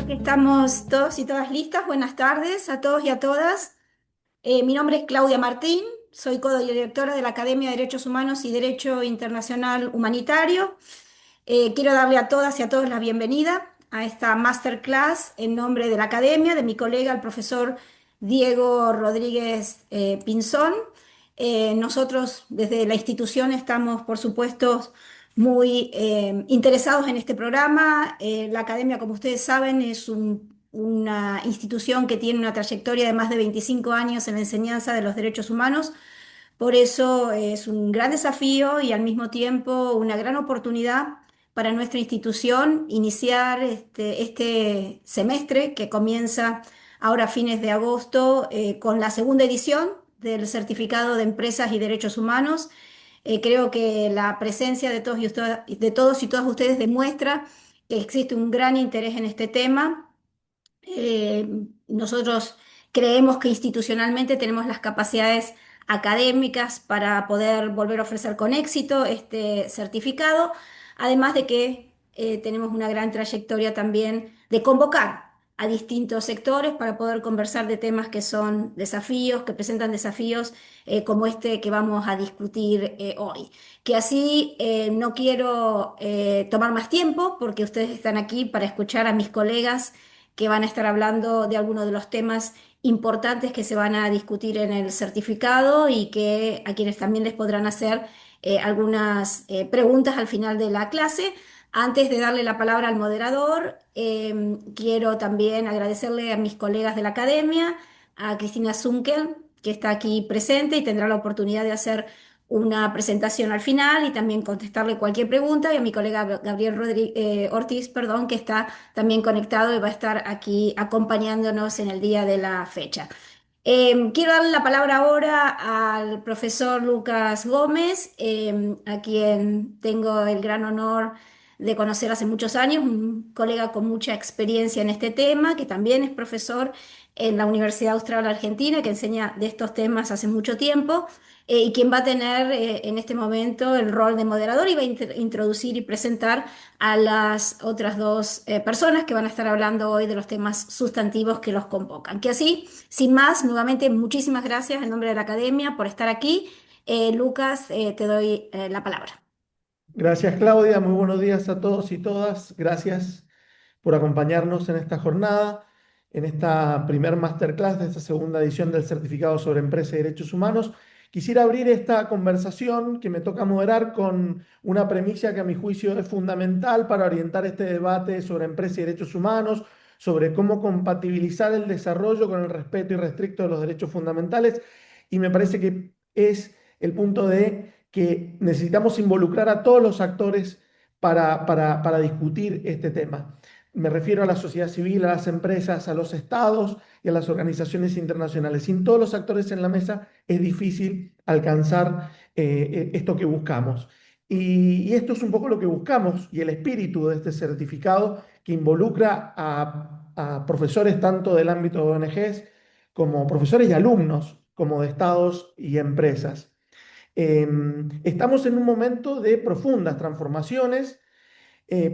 Creo que estamos todos y todas listas. Buenas tardes a todos y a todas. Mi nombre es Claudia Martín, soy codirectora de la Academia de Derechos Humanos y Derecho Internacional Humanitario. Quiero darle a todas y a todos la bienvenida a esta masterclass en nombre de la Academia, de mi colega, el profesor Diego Rodríguez Pinzón. Nosotros desde la institución estamos, por supuesto, muy interesados en este programa. La Academia, como ustedes saben, es una institución que tiene una trayectoria de más de 25 años en la enseñanza de los derechos humanos. Por eso es un gran desafío y al mismo tiempo una gran oportunidad para nuestra institución iniciar este semestre que comienza ahora a fines de agosto con la segunda edición del Certificado de Empresas y Derechos Humanos. Creo que la presencia de todos y todas ustedes demuestra que existe un gran interés en este tema. eh, Nosotros creemos que institucionalmente tenemos las capacidades académicas para poder volver a ofrecer con éxito este certificado, además de que tenemos una gran trayectoria también de convocar a distintos sectores para poder conversar de temas que son desafíos, que presentan desafíos como este que vamos a discutir hoy. Que así no quiero tomar más tiempo porque ustedes están aquí para escuchar a mis colegas que van a estar hablando de algunos de los temas importantes que se van a discutir en el certificado y que a quienes también les podrán hacer algunas preguntas al final de la clase. Antes de darle la palabra al moderador, quiero también agradecerle a mis colegas de la academia, a Cristina Zunkel, que está aquí presente y tendrá la oportunidad de hacer una presentación al final y también contestarle cualquier pregunta, y a mi colega Gabriel Ortiz, perdón, que está también conectado y va a estar aquí acompañándonos en el día de la fecha. Quiero darle la palabra ahora al profesor Lucas Gómez, a quien tengo el gran honor de conocer hace muchos años, un colega con mucha experiencia en este tema, que también es profesor en la Universidad Austral Argentina, que enseña de estos temas hace mucho tiempo, y quien va a tener en este momento el rol de moderador y va a introducir y presentar a las otras dos personas que van a estar hablando hoy de los temas sustantivos que los convocan. Que así, sin más, nuevamente muchísimas gracias en nombre de la Academia por estar aquí. Lucas, te doy la palabra. Gracias, Claudia. Muy buenos días a todos y todas. Gracias por acompañarnos en esta jornada, en esta primer masterclass de esta segunda edición del Certificado sobre Empresa y Derechos Humanos. Quisiera abrir esta conversación que me toca moderar con una premisa que a mi juicio es fundamental para orientar este debate sobre empresa y derechos humanos, sobre cómo compatibilizar el desarrollo con el respeto irrestricto de los derechos fundamentales. Y me parece que es el punto de que necesitamos involucrar a todos los actores para discutir este tema. Me refiero a la sociedad civil, a las empresas, a los estados y a las organizaciones internacionales. Sin todos los actores en la mesa es difícil alcanzar esto que buscamos. Y esto es un poco lo que buscamos y el espíritu de este certificado que involucra a profesores tanto del ámbito de ONGs como profesores y alumnos, como de estados y empresas. Estamos en un momento de profundas transformaciones.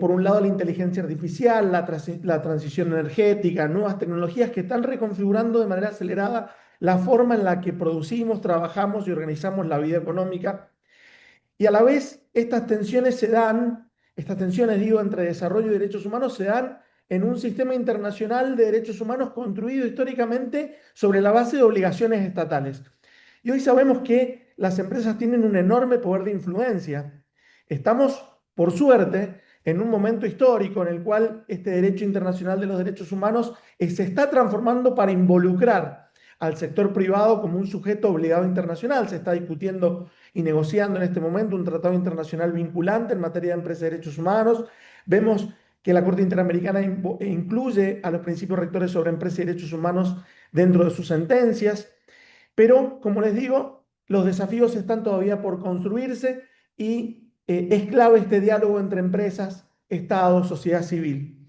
Por un lado, la inteligencia artificial, la transición energética, nuevas tecnologías que están reconfigurando de manera acelerada la forma en la que producimos, trabajamos y organizamos la vida económica. Y a la vez, estas tensiones, digo, entre desarrollo y derechos humanos se dan en un sistema internacional de derechos humanos construido históricamente sobre la base de obligaciones estatales. Y hoy sabemos que las empresas tienen un enorme poder de influencia. Estamos, por suerte, en un momento histórico en el cual este derecho internacional de los derechos humanos se está transformando para involucrar al sector privado como un sujeto obligado internacional. Se está discutiendo y negociando en este momento un tratado internacional vinculante en materia de empresa y derechos humanos. Vemos que la Corte Interamericana incluye a los principios rectores sobre empresa y derechos humanos dentro de sus sentencias. Pero, como les digo, los desafíos están todavía por construirse y es clave este diálogo entre empresas, Estado, sociedad civil.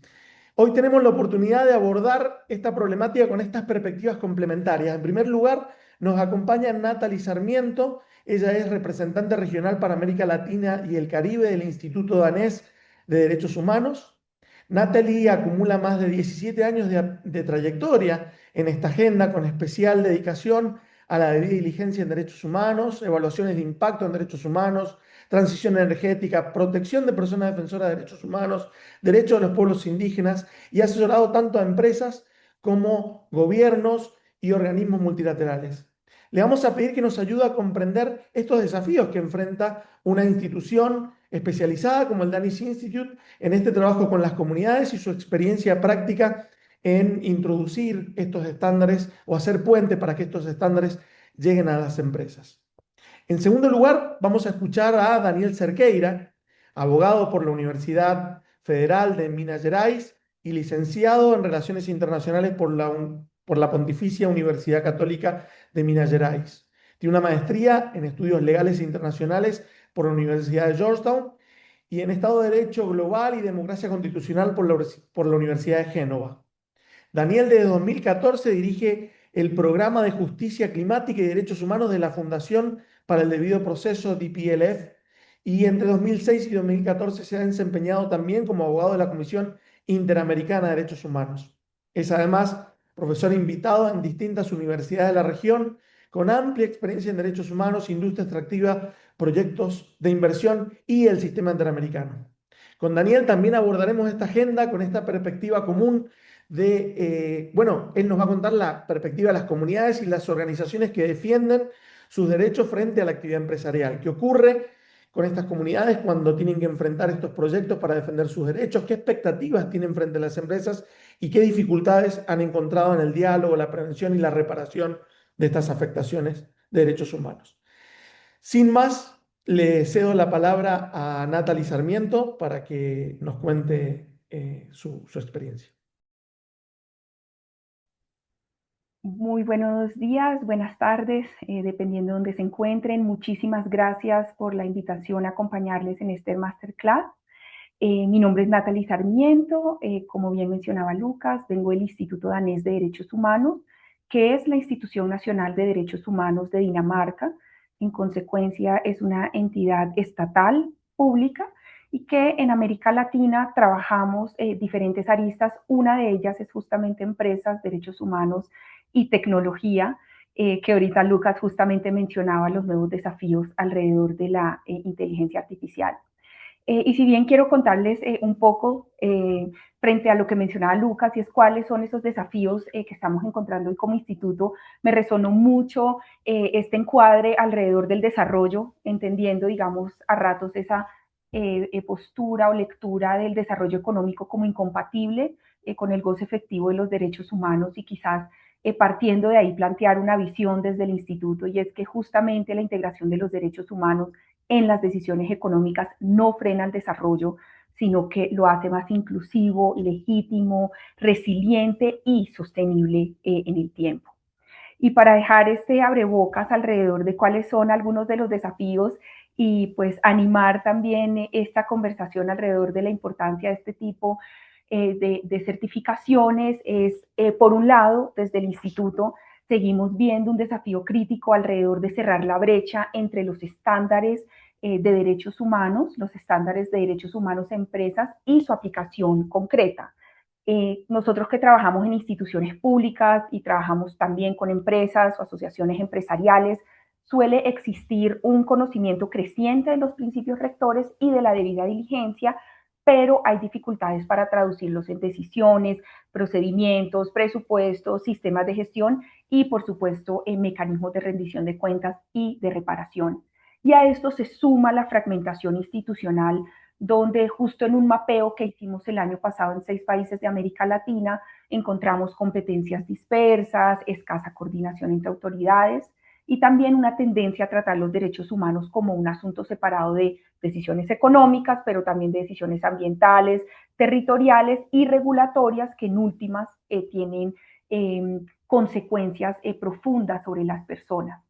Hoy tenemos la oportunidad de abordar esta problemática con estas perspectivas complementarias. En primer lugar, nos acompaña Natalie Sarmiento. Ella es representante regional para América Latina y el Caribe del Instituto Danés de Derechos Humanos. Natalie acumula más de 17 años de trayectoria en esta agenda, con especial dedicación a la debida diligencia en derechos humanos, evaluaciones de impacto en derechos humanos, transición energética, protección de personas defensoras de derechos humanos, derechos de los pueblos indígenas, y ha asesorado tanto a empresas como gobiernos y organismos multilaterales. Le vamos a pedir que nos ayude a comprender estos desafíos que enfrenta una institución especializada como el Danish Institute en este trabajo con las comunidades y su experiencia práctica en introducir estos estándares o hacer puente para que estos estándares lleguen a las empresas. En segundo lugar, vamos a escuchar a Daniel Cerqueira, abogado por la Universidad Federal de Minas Gerais y licenciado en Relaciones Internacionales por la Pontificia Universidad Católica de Minas Gerais. Tiene una maestría en Estudios Legales e Internacionales por la Universidad de Georgetown y en Estado de Derecho Global y Democracia Constitucional por la Universidad de Génova. Daniel desde 2014 dirige el Programa de Justicia Climática y Derechos Humanos de la Fundación para el Debido Proceso DPLF, y entre 2006 y 2014 se ha desempeñado también como abogado de la Comisión Interamericana de Derechos Humanos. Es además profesor invitado en distintas universidades de la región, con amplia experiencia en derechos humanos, industria extractiva, proyectos de inversión y el sistema interamericano. Con Daniel también abordaremos esta agenda con esta perspectiva común bueno, él nos va a contar la perspectiva de las comunidades y las organizaciones que defienden sus derechos frente a la actividad empresarial. ¿Qué ocurre con estas comunidades cuando tienen que enfrentar estos proyectos para defender sus derechos? ¿Qué expectativas tienen frente a las empresas y qué dificultades han encontrado en el diálogo, la prevención y la reparación de estas afectaciones de derechos humanos? Sin más, le cedo la palabra a Natalie Sarmiento para que nos cuente su experiencia. Muy buenos días, buenas tardes, dependiendo de donde se encuentren. Muchísimas gracias por la invitación a acompañarles en este masterclass. Mi nombre es Natalie Sarmiento, como bien mencionaba Lucas, vengo del Instituto Danés de Derechos Humanos, que es la institución nacional de derechos humanos de Dinamarca. En consecuencia, es una entidad estatal, pública, y que en América Latina trabajamos diferentes aristas. Una de ellas es justamente empresas, derechos humanos y tecnología, que ahorita Lucas justamente mencionaba los nuevos desafíos alrededor de la inteligencia artificial. Y si bien quiero contarles un poco frente a lo que mencionaba Lucas, y es cuáles son esos desafíos que estamos encontrando hoy como instituto, me resonó mucho este encuadre alrededor del desarrollo, entendiendo, digamos, a ratos esa postura o lectura del desarrollo económico como incompatible con el goce efectivo de los derechos humanos, y quizás partiendo de ahí plantear una visión desde el instituto, y es que justamente la integración de los derechos humanos en las decisiones económicas no frena el desarrollo, sino que lo hace más inclusivo, legítimo, resiliente y sostenible en el tiempo. Y para dejar este abrebocas alrededor de cuáles son algunos de los desafíos y pues animar también esta conversación alrededor de la importancia de este tipo de certificaciones, es por un lado, desde el instituto seguimos viendo un desafío crítico alrededor de cerrar la brecha entre los estándares de derechos humanos, los estándares de derechos humanos en empresas y su aplicación concreta. Nosotros que trabajamos en instituciones públicas y trabajamos también con empresas o asociaciones empresariales, suele existir un conocimiento creciente de los principios rectores y de la debida diligencia, pero hay dificultades para traducirlos en decisiones, procedimientos, presupuestos, sistemas de gestión y, por supuesto, en mecanismos de rendición de cuentas y de reparación. Y a esto se suma la fragmentación institucional, donde justo en un mapeo que hicimos el año pasado en 6 países de América Latina, encontramos competencias dispersas, escasa coordinación entre autoridades y también una tendencia a tratar los derechos humanos como un asunto separado de decisiones económicas, pero también de decisiones ambientales, territoriales y regulatorias que en últimas tienen consecuencias profundas sobre las personas.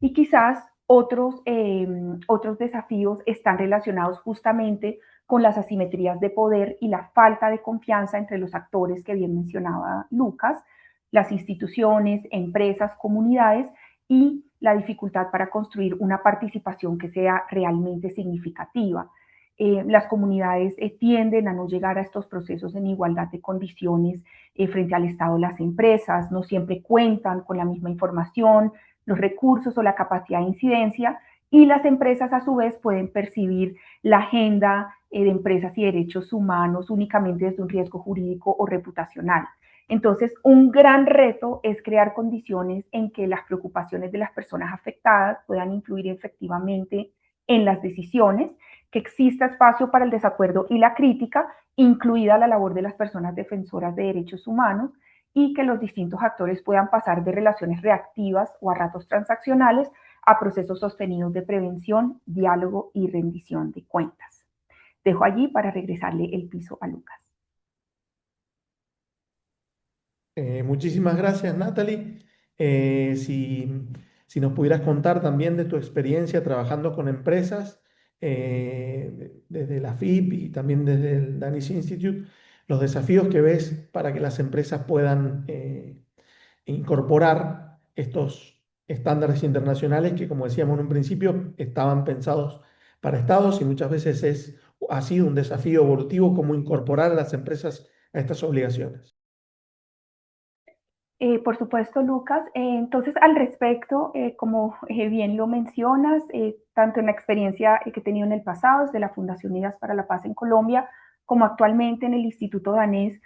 Y quizás otros desafíos están relacionados justamente con las asimetrías de poder y la falta de confianza entre los actores que bien mencionaba Lucas, las instituciones, empresas, comunidades, y la dificultad para construir una participación que sea realmente significativa. las comunidades tienden a no llegar a estos procesos en igualdad de condiciones frente al Estado. Las empresas no siempre cuentan con la misma información, los recursos o la capacidad de incidencia, y las empresas a su vez pueden percibir la agenda de empresas y derechos humanos únicamente desde un riesgo jurídico o reputacional. Entonces, un gran reto es crear condiciones en que las preocupaciones de las personas afectadas puedan influir efectivamente en las decisiones, que exista espacio para el desacuerdo y la crítica, incluida la labor de las personas defensoras de derechos humanos, y que los distintos actores puedan pasar de relaciones reactivas o a ratos transaccionales a procesos sostenidos de prevención, diálogo y rendición de cuentas. Dejo allí para regresarle el piso a Lucas. Muchísimas gracias, Natalie. Si nos pudieras contar también de tu experiencia trabajando con empresas, desde la FIP y también desde el Danish Institute, los desafíos que ves para que las empresas puedan incorporar estos estándares internacionales que, como decíamos en un principio, estaban pensados para estados y muchas veces ha sido un desafío evolutivo cómo incorporar a las empresas a estas obligaciones. Por supuesto, Lucas. Entonces, al respecto, como bien lo mencionas, tanto en la experiencia que he tenido en el pasado, desde la Fundación Unidas para la Paz en Colombia, como actualmente en el Instituto Danés,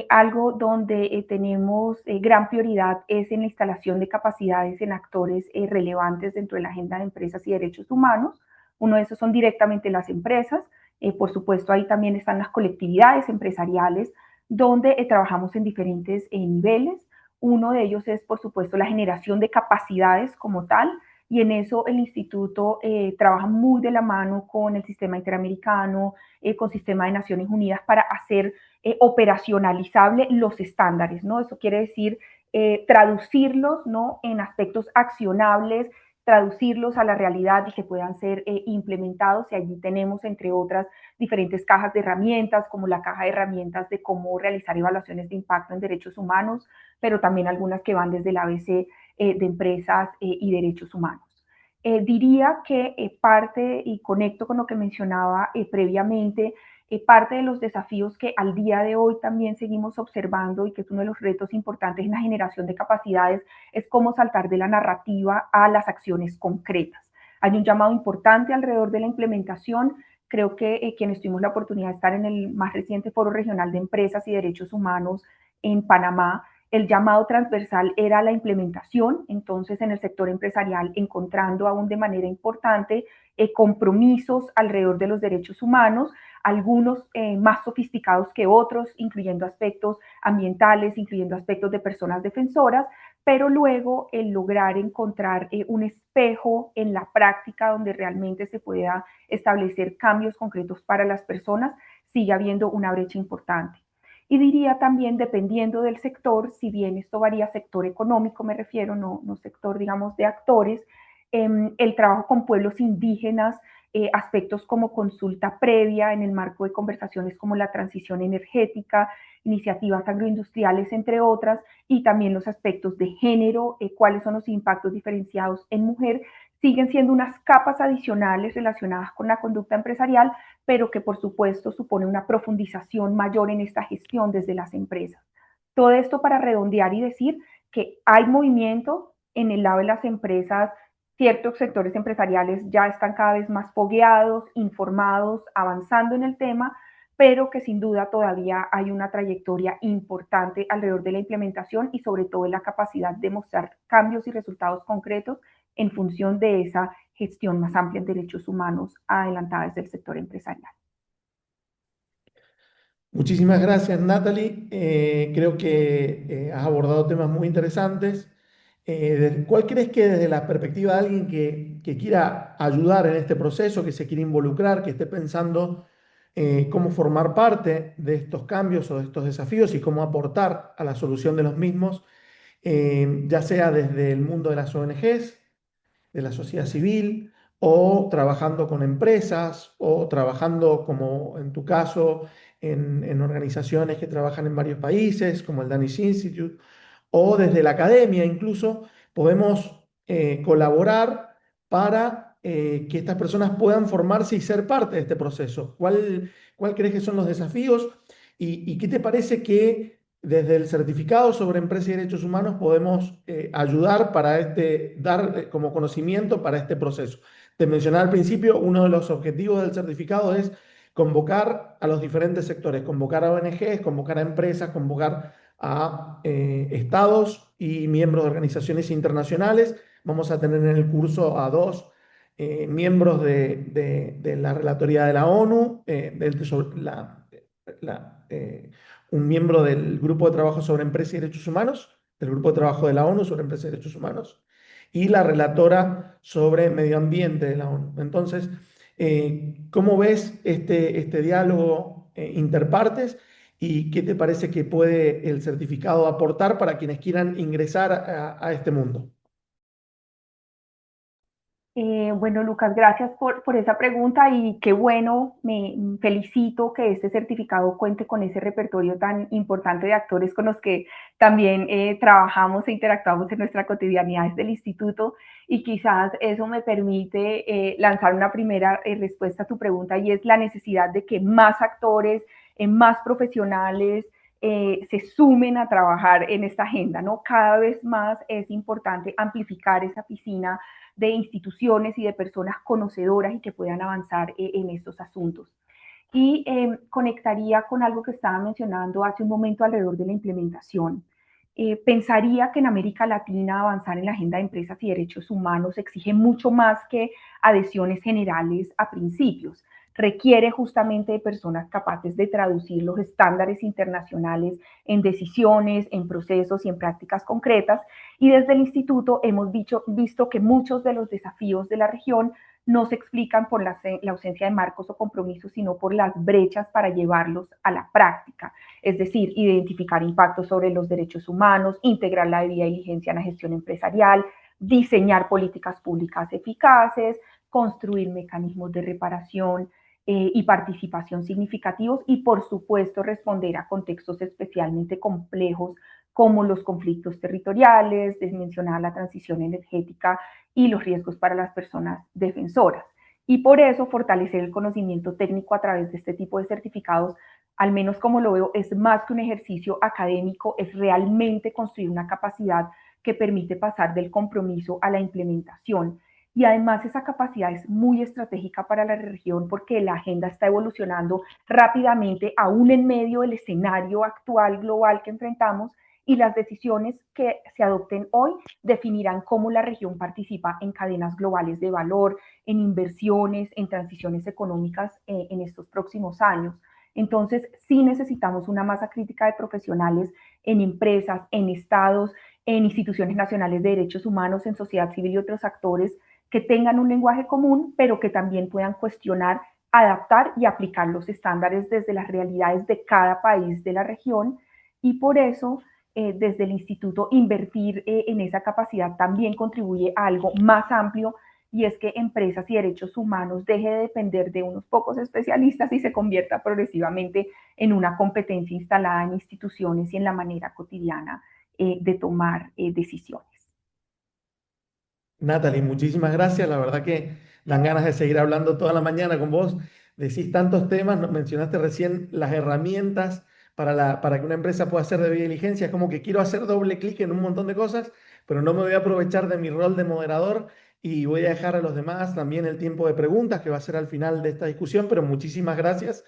algo donde tenemos gran prioridad es en la instalación de capacidades en actores relevantes dentro de la agenda de empresas y derechos humanos. Uno de esos son directamente las empresas. Por supuesto, ahí también están las colectividades empresariales, donde trabajamos en diferentes niveles. Uno de ellos es, por supuesto, la generación de capacidades como tal, y en eso el instituto trabaja muy de la mano con el sistema interamericano, con el sistema de Naciones Unidas para hacer operacionalizable los estándares, ¿no? Eso quiere decir traducirlos, ¿no?, en aspectos accionables, traducirlos a la realidad y que puedan ser implementados. Y allí tenemos, entre otras, diferentes cajas de herramientas, como la caja de herramientas de cómo realizar evaluaciones de impacto en derechos humanos, pero también algunas que van desde el ABC de empresas y derechos humanos. Diría que parte, y conecto con lo que mencionaba previamente, parte de los desafíos que al día de hoy también seguimos observando y que es uno de los retos importantes en la generación de capacidades es cómo saltar de la narrativa a las acciones concretas. Hay un llamado importante alrededor de la implementación. Creo que quienes tuvimos la oportunidad de estar en el más reciente Foro Regional de Empresas y Derechos Humanos en Panamá, el llamado transversal era la implementación. Entonces, en el sector empresarial, encontrando aún de manera importante compromisos alrededor de los derechos humanos, algunos más sofisticados que otros, incluyendo aspectos ambientales, incluyendo aspectos de personas defensoras, pero luego el lograr encontrar un espejo en la práctica donde realmente se pueda establecer cambios concretos para las personas, sigue habiendo una brecha importante. Y diría también, dependiendo del sector, si bien esto varía sector económico, me refiero, no sector, digamos, de actores, el trabajo con pueblos indígenas, aspectos como consulta previa en el marco de conversaciones como la transición energética, iniciativas agroindustriales, entre otras, y también los aspectos de género, cuáles son los impactos diferenciados en mujer, siguen siendo unas capas adicionales relacionadas con la conducta empresarial, pero que por supuesto supone una profundización mayor en esta gestión desde las empresas. Todo esto para redondear y decir que hay movimiento en el lado de las empresas. Ciertos sectores empresariales ya están cada vez más fogueados, informados, avanzando en el tema, pero que sin duda todavía hay una trayectoria importante alrededor de la implementación y sobre todo en la capacidad de mostrar cambios y resultados concretos en función de esa gestión más amplia en derechos humanos adelantada desde el sector empresarial. Muchísimas gracias, Natalie. Creo que has abordado temas muy interesantes. ¿Cuál crees que desde la perspectiva de alguien que quiera ayudar en este proceso, que se quiera involucrar, que esté pensando cómo formar parte de estos cambios o de estos desafíos y cómo aportar a la solución de los mismos, ya sea desde el mundo de las ONGs, de la sociedad civil, o trabajando con empresas, o trabajando, como en tu caso, en organizaciones que trabajan en varios países, como el Danish Institute, o desde la academia incluso, podemos colaborar para que estas personas puedan formarse y ser parte de este proceso? ¿Cuál crees que son los desafíos? ¿Y qué te parece que desde el certificado sobre empresa y derechos humanos podemos ayudar para dar como conocimiento para este proceso? Te mencionaba al principio, uno de los objetivos del certificado es convocar a los diferentes sectores, convocar a ONGs, convocar a empresas, convocar a estados y miembros de organizaciones internacionales. Vamos a tener en el curso a dos miembros de la Relatoría de la ONU, la, un miembro del Grupo de Trabajo sobre Empresa y Derechos Humanos, del Grupo de Trabajo de la ONU sobre Empresa y Derechos Humanos, y la relatora sobre Medio Ambiente de la ONU. Entonces, ¿cómo ves este diálogo interpartes y qué te parece que puede el certificado aportar para quienes quieran ingresar a este mundo? Bueno, Lucas, gracias por esa pregunta y qué bueno, me felicito que este certificado cuente con ese repertorio tan importante de actores con los que también trabajamos e interactuamos en nuestra cotidianidad desde el instituto y quizás eso me permite lanzar una primera respuesta a tu pregunta y es la necesidad de que más actores, más profesionales, se sumen a trabajar en esta agenda, ¿no? Cada vez más es importante amplificar esa piscina de instituciones y de personas conocedoras y que puedan avanzar en estos asuntos. Y conectaría con algo que estaba mencionando hace un momento alrededor de la implementación. Pensaría que en América Latina avanzar en la agenda de empresas y derechos humanos exige mucho más que adhesiones generales a principios. Requiere justamente de personas capaces de traducir los estándares internacionales en decisiones, en procesos y en prácticas concretas. Y desde el instituto hemos visto que muchos de los desafíos de la región no se explican por la ausencia de marcos o compromisos, sino por las brechas para llevarlos a la práctica. Es decir, identificar impactos sobre los derechos humanos, integrar la debida diligencia en la gestión empresarial, diseñar políticas públicas eficaces, construir mecanismos de reparación y participación significativos y, por supuesto, responder a contextos especialmente complejos como los conflictos territoriales, mencionar la transición energética y los riesgos para las personas defensoras. Y por eso fortalecer el conocimiento técnico a través de este tipo de certificados, al menos como lo veo, es más que un ejercicio académico, es realmente construir una capacidad que permite pasar del compromiso a la implementación. Y además esa capacidad es muy estratégica para la región porque la agenda está evolucionando rápidamente, aún en medio del escenario actual global que enfrentamos, y las decisiones que se adopten hoy definirán cómo la región participa en cadenas globales de valor, en inversiones, en transiciones económicas en estos próximos años. Entonces, sí necesitamos una masa crítica de profesionales en empresas, en estados, en instituciones nacionales de derechos humanos, en sociedad civil y otros actores que tengan un lenguaje común, pero que también puedan cuestionar, adaptar y aplicar los estándares desde las realidades de cada país de la región. Y por eso, desde el instituto, invertir en esa capacidad también contribuye a algo más amplio, y es que empresas y derechos humanos deje de depender de unos pocos especialistas y se convierta progresivamente en una competencia instalada en instituciones y en la manera cotidiana de tomar decisiones. Natalie, muchísimas gracias. La verdad que dan ganas de seguir hablando toda la mañana con vos. Decís tantos temas, nos mencionaste recién las herramientas para que una empresa pueda hacer debida diligencia. Es como que quiero hacer doble clic en un montón de cosas, pero no me voy a aprovechar de mi rol de moderador y voy a dejar a los demás también el tiempo de preguntas que va a ser al final de esta discusión, pero muchísimas gracias.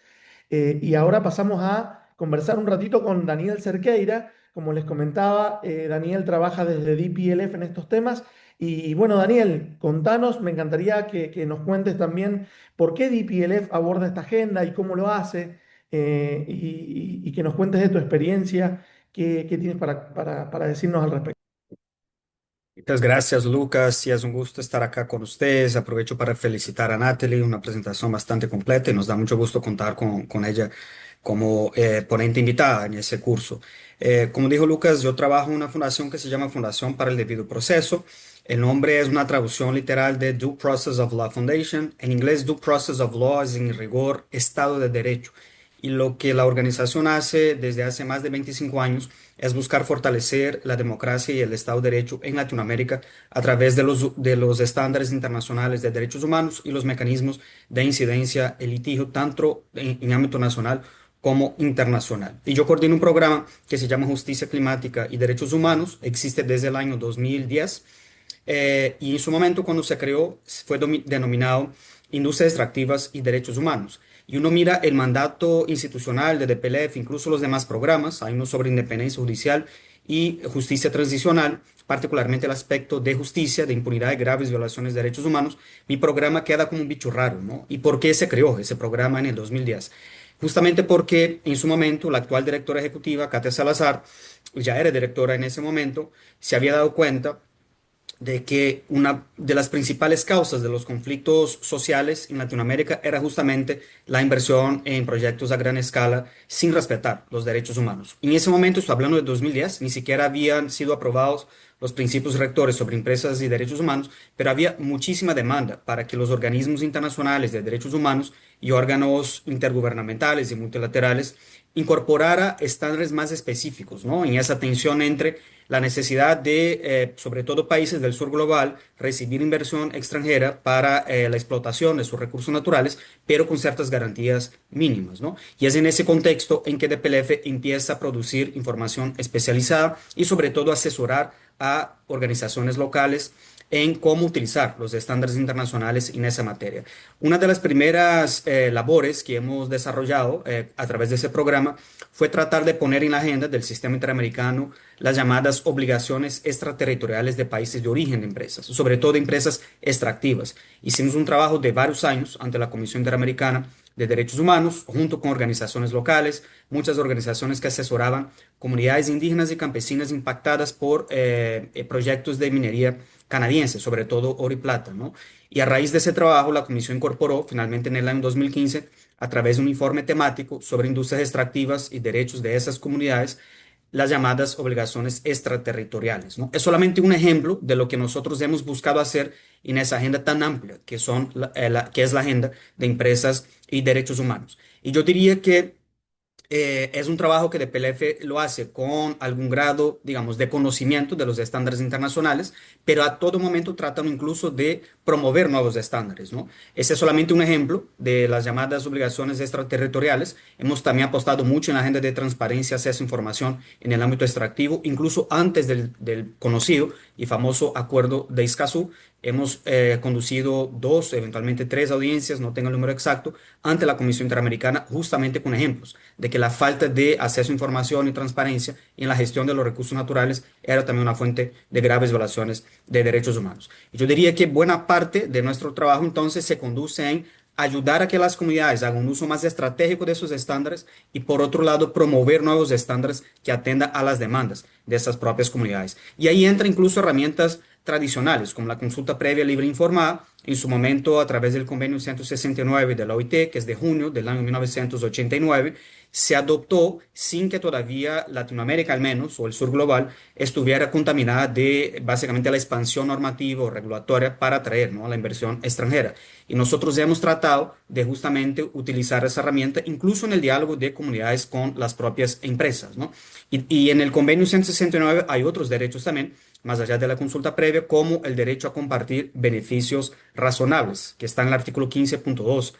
Y ahora pasamos a conversar un ratito con Daniel Cerqueira. Como les comentaba, Daniel trabaja desde DPLF en estos temas. Y bueno, Daniel, contanos, me encantaría que nos cuentes también por qué DPLF aborda esta agenda y cómo lo hace, y que nos cuentes de tu experiencia, qué tienes para decirnos al respecto. Muchas gracias, Lucas, y es un gusto estar acá con ustedes. Aprovecho para felicitar a Natalie, una presentación bastante completa y nos da mucho gusto contar con ella como ponente invitada en ese curso. Como dijo Lucas, yo trabajo en una fundación que se llama Fundación para el Debido Proceso. El nombre es una traducción literal de Due Process of Law Foundation. En inglés, Due Process of Law es en rigor Estado de Derecho. Y lo que la organización hace desde hace más de 25 años es buscar fortalecer la democracia y el Estado de Derecho en Latinoamérica a través de los estándares internacionales de derechos humanos y los mecanismos de incidencia en litigio, tanto en ámbito nacional como internacional. Y yo coordino un programa que se llama Justicia Climática y Derechos Humanos, existe desde el año 2010 y en su momento cuando se creó fue denominado Industrias Extractivas y Derechos Humanos. Y uno mira el mandato institucional de DPLF, incluso los demás programas, hay uno sobre independencia judicial y justicia transicional, particularmente el aspecto de justicia, de impunidad de graves violaciones de derechos humanos. Mi programa queda como un bicho raro, ¿no? ¿Y por qué se creó ese programa en el 2010? Justamente porque en su momento la actual directora ejecutiva, Katia Salazar, ya era directora en ese momento, se había dado cuenta de que una de las principales causas de los conflictos sociales en Latinoamérica era justamente la inversión en proyectos a gran escala sin respetar los derechos humanos. En ese momento, estoy hablando de 2010, ni siquiera habían sido aprobados los principios rectores sobre empresas y derechos humanos, pero había muchísima demanda para que los organismos internacionales de derechos humanos y órganos intergubernamentales y multilaterales incorporara estándares más específicos, ¿no? En esa tensión entre la necesidad de, sobre todo países del sur global, recibir inversión extranjera para la explotación de sus recursos naturales, pero con ciertas garantías mínimas, ¿no? Y es en ese contexto en que DPLF empieza a producir información especializada y sobre todo asesorar a organizaciones locales en cómo utilizar los estándares internacionales en esa materia. Una de las primeras labores que hemos desarrollado a través de ese programa fue tratar de poner en la agenda del sistema interamericano las llamadas obligaciones extraterritoriales de países de origen de empresas, sobre todo de empresas extractivas. Hicimos un trabajo de varios años ante la Comisión Interamericana de Derechos Humanos, junto con organizaciones locales, muchas organizaciones que asesoraban comunidades indígenas y campesinas impactadas por proyectos de minería canadiense, sobre todo oro y plata, ¿no? Y a raíz de ese trabajo, la Comisión incorporó finalmente en el año 2015, a través de un informe temático sobre industrias extractivas y derechos de esas comunidades, las llamadas obligaciones extraterritoriales, ¿no? Es solamente un ejemplo de lo que nosotros hemos buscado hacer en esa agenda tan amplia que, que es la agenda de empresas y derechos humanos. Y yo diría que es un trabajo que DPLF lo hace con algún grado, digamos, de conocimiento de los estándares internacionales, pero a todo momento tratan incluso de promover nuevos estándares, ¿no? Ese es solamente un ejemplo de las llamadas obligaciones extraterritoriales. Hemos también apostado mucho en la agenda de transparencia, acceso a información en el ámbito extractivo, incluso antes del conocido y famoso acuerdo de Escazú. Hemos conducido dos, eventualmente tres audiencias, no tengo el número exacto, ante la Comisión Interamericana, justamente con ejemplos de que la falta de acceso a información y transparencia en la gestión de los recursos naturales era también una fuente de graves violaciones de derechos humanos. Y yo diría que buena parte de nuestro trabajo entonces se conduce en ayudar a que las comunidades hagan un uso más estratégico de esos estándares y por otro lado promover nuevos estándares que atendan a las demandas de estas propias comunidades. Y ahí entra incluso herramientas tradicionales como la consulta previa libre e informada, en su momento a través del convenio 169 de la OIT, que es de junio del año 1989, se adoptó sin que todavía Latinoamérica al menos, o el sur global, estuviera contaminada de básicamente la expansión normativa o regulatoria para atraer, ¿no?, la inversión extranjera. Y nosotros hemos tratado de justamente utilizar esa herramienta incluso en el diálogo de comunidades con las propias empresas, ¿no? Y en el convenio 169 hay otros derechos también, más allá de la consulta previa, como el derecho a compartir beneficios razonables, que está en el artículo 15.2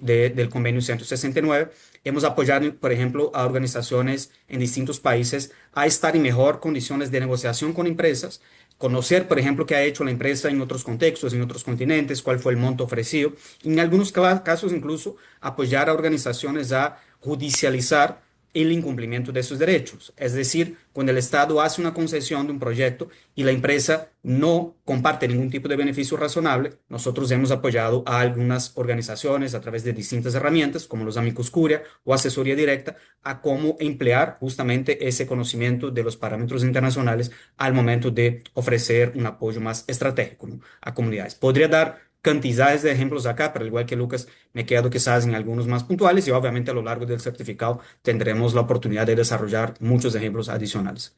del convenio 169. Hemos apoyado, por ejemplo, a organizaciones en distintos países a estar en mejor condiciones de negociación con empresas, conocer, por ejemplo, qué ha hecho la empresa en otros contextos, en otros continentes, cuál fue el monto ofrecido, y en algunos casos incluso apoyar a organizaciones a judicializar el incumplimiento de sus derechos. Es decir, cuando el Estado hace una concesión de un proyecto y la empresa no comparte ningún tipo de beneficio razonable, nosotros hemos apoyado a algunas organizaciones a través de distintas herramientas, como los amicus curia o asesoría directa, a cómo emplear justamente ese conocimiento de los parámetros internacionales al momento de ofrecer un apoyo más estratégico, ¿no?, a comunidades. Podría dar cantidades de ejemplos acá, pero al igual que Lucas, me quedo quizás en algunos más puntuales y obviamente a lo largo del certificado tendremos la oportunidad de desarrollar muchos ejemplos adicionales.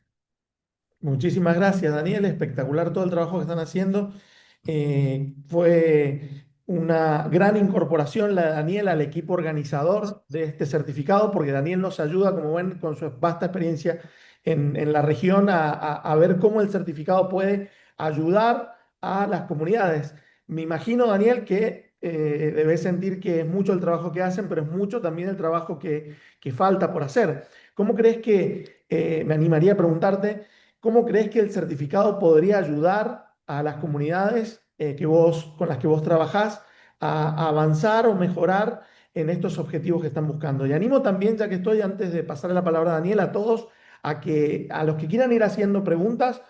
Muchísimas gracias, Daniel. Espectacular todo el trabajo que están haciendo. Fue una gran incorporación la de Daniel al equipo organizador de este certificado, porque Daniel nos ayuda, como ven, con su vasta experiencia en la región a ver cómo el certificado puede ayudar a las comunidades. Me imagino, Daniel, que debes sentir que es mucho el trabajo que hacen, pero es mucho también el trabajo que falta por hacer. ¿Cómo crees que, me animaría a preguntarte, cómo crees que el certificado podría ayudar a las comunidades con las que vos trabajás a avanzar o mejorar en estos objetivos que están buscando? Y animo también, ya que estoy, antes de pasarle la palabra a Daniel, a todos, a que a los que quieran ir haciendo preguntas,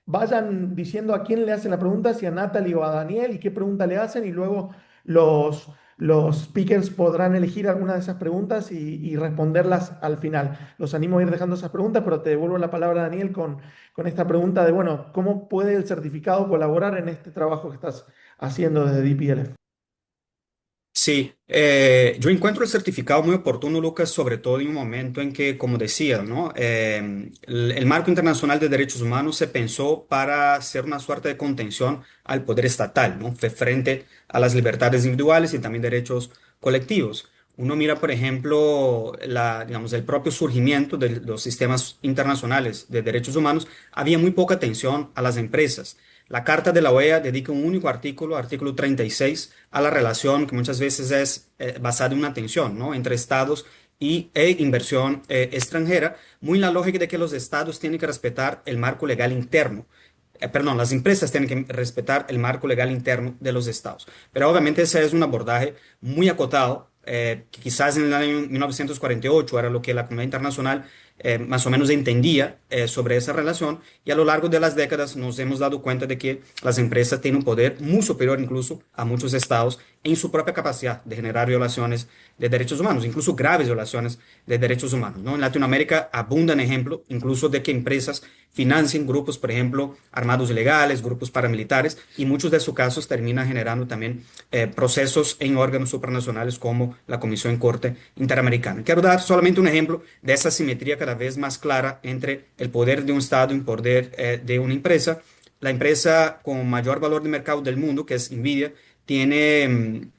vayan diciendo a quién le hacen la pregunta, si a Natalie o a Daniel, y qué pregunta le hacen, y luego los, los speakers podrán elegir alguna de esas preguntas y responderlas al final. Los animo a ir dejando esas preguntas, pero te devuelvo la palabra, Daniel, con esta pregunta de, bueno, ¿cómo puede el certificado colaborar en este trabajo que estás haciendo desde DPLF? Sí, yo encuentro el certificado muy oportuno, Lucas, sobre todo en un momento en que, como decía, ¿no? El marco internacional de derechos humanos se pensó para ser una suerte de contención al poder estatal, ¿no? Frente a las libertades individuales y también derechos colectivos. Uno mira, por ejemplo, digamos, el propio surgimiento de los sistemas internacionales de derechos humanos, había muy poca atención a las empresas. La Carta de la OEA dedica un único artículo, artículo 36, a la relación que muchas veces es basada en una tensión, ¿no? Entre estados e inversión extranjera, muy en la lógica de que los estados tienen que respetar el marco legal interno. Perdón, las empresas tienen que respetar el marco legal interno de los estados. Pero obviamente ese es un abordaje muy acotado, que quizás en el año 1948 era lo que la comunidad internacional más o menos entendía sobre esa relación, y a lo largo de las décadas nos hemos dado cuenta de que las empresas tienen un poder muy superior incluso a muchos estados en su propia capacidad de generar violaciones de derechos humanos, incluso graves violaciones de derechos humanos, ¿no? En Latinoamérica abundan ejemplos incluso de que empresas financien grupos, por ejemplo, armados ilegales, grupos paramilitares, y muchos de esos casos terminan generando también procesos en órganos supranacionales como la Comisión Corte Interamericana. Quiero dar solamente un ejemplo de esa simetría cada vez más clara entre el poder de un Estado y el poder de una empresa. La empresa con mayor valor de mercado del mundo, que es Nvidia, tiene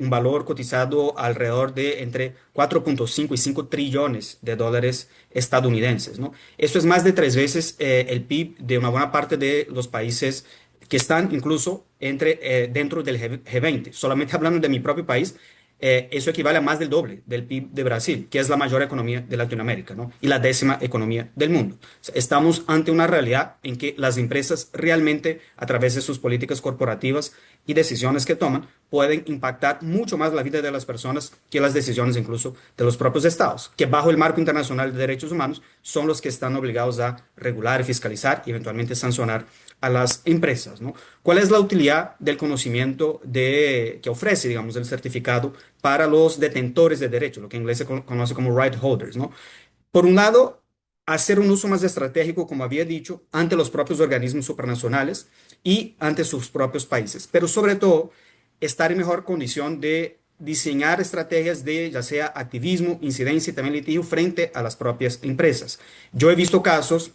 un valor cotizado alrededor de entre 4,5 y 5 trillones de dólares estadounidenses, ¿no? Esto es más de 3 veces el PIB de una buena parte de los países que están incluso dentro del G20. Solamente hablando de mi propio país, eso equivale a más del doble del PIB de Brasil, que es la mayor economía de Latinoamérica, ¿no? Y la 10ª economía del mundo. O sea, estamos ante una realidad en que las empresas realmente, a través de sus políticas corporativas y decisiones que toman, pueden impactar mucho más la vida de las personas que las decisiones incluso de los propios estados, que bajo el marco internacional de derechos humanos son los que están obligados a regular, fiscalizar y eventualmente sancionar a las empresas, ¿no? ¿Cuál es la utilidad del conocimiento que ofrece, digamos, el certificado para los detentores de derechos, lo que en inglés se conoce como right holders, ¿no? Por un lado, hacer un uso más estratégico, como había dicho, ante los propios organismos supranacionales y ante sus propios países, pero sobre todo, estar en mejor condición de diseñar estrategias de ya sea activismo, incidencia y también litigio frente a las propias empresas. Yo he visto casos,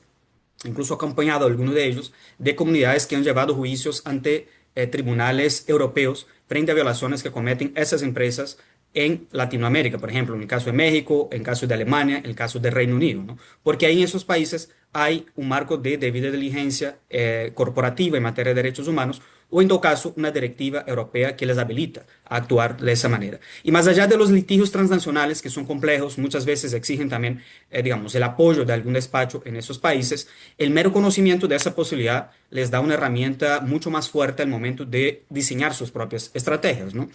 incluso acompañado de algunos de ellos, de comunidades que han llevado juicios ante tribunales europeos frente a violaciones que cometen esas empresas en Latinoamérica, por ejemplo, en el caso de México, en el caso de Alemania, en el caso de Reino Unido, ¿no? Porque ahí en esos países hay un marco de debida diligencia corporativa en materia de derechos humanos, o en todo caso una directiva europea que les habilita a actuar de esa manera. Y más allá de los litigios transnacionales, que son complejos, muchas veces exigen también, digamos, el apoyo de algún despacho en esos países, el mero conocimiento de esa posibilidad les da una herramienta mucho más fuerte al momento de diseñar sus propias estrategias, ¿no?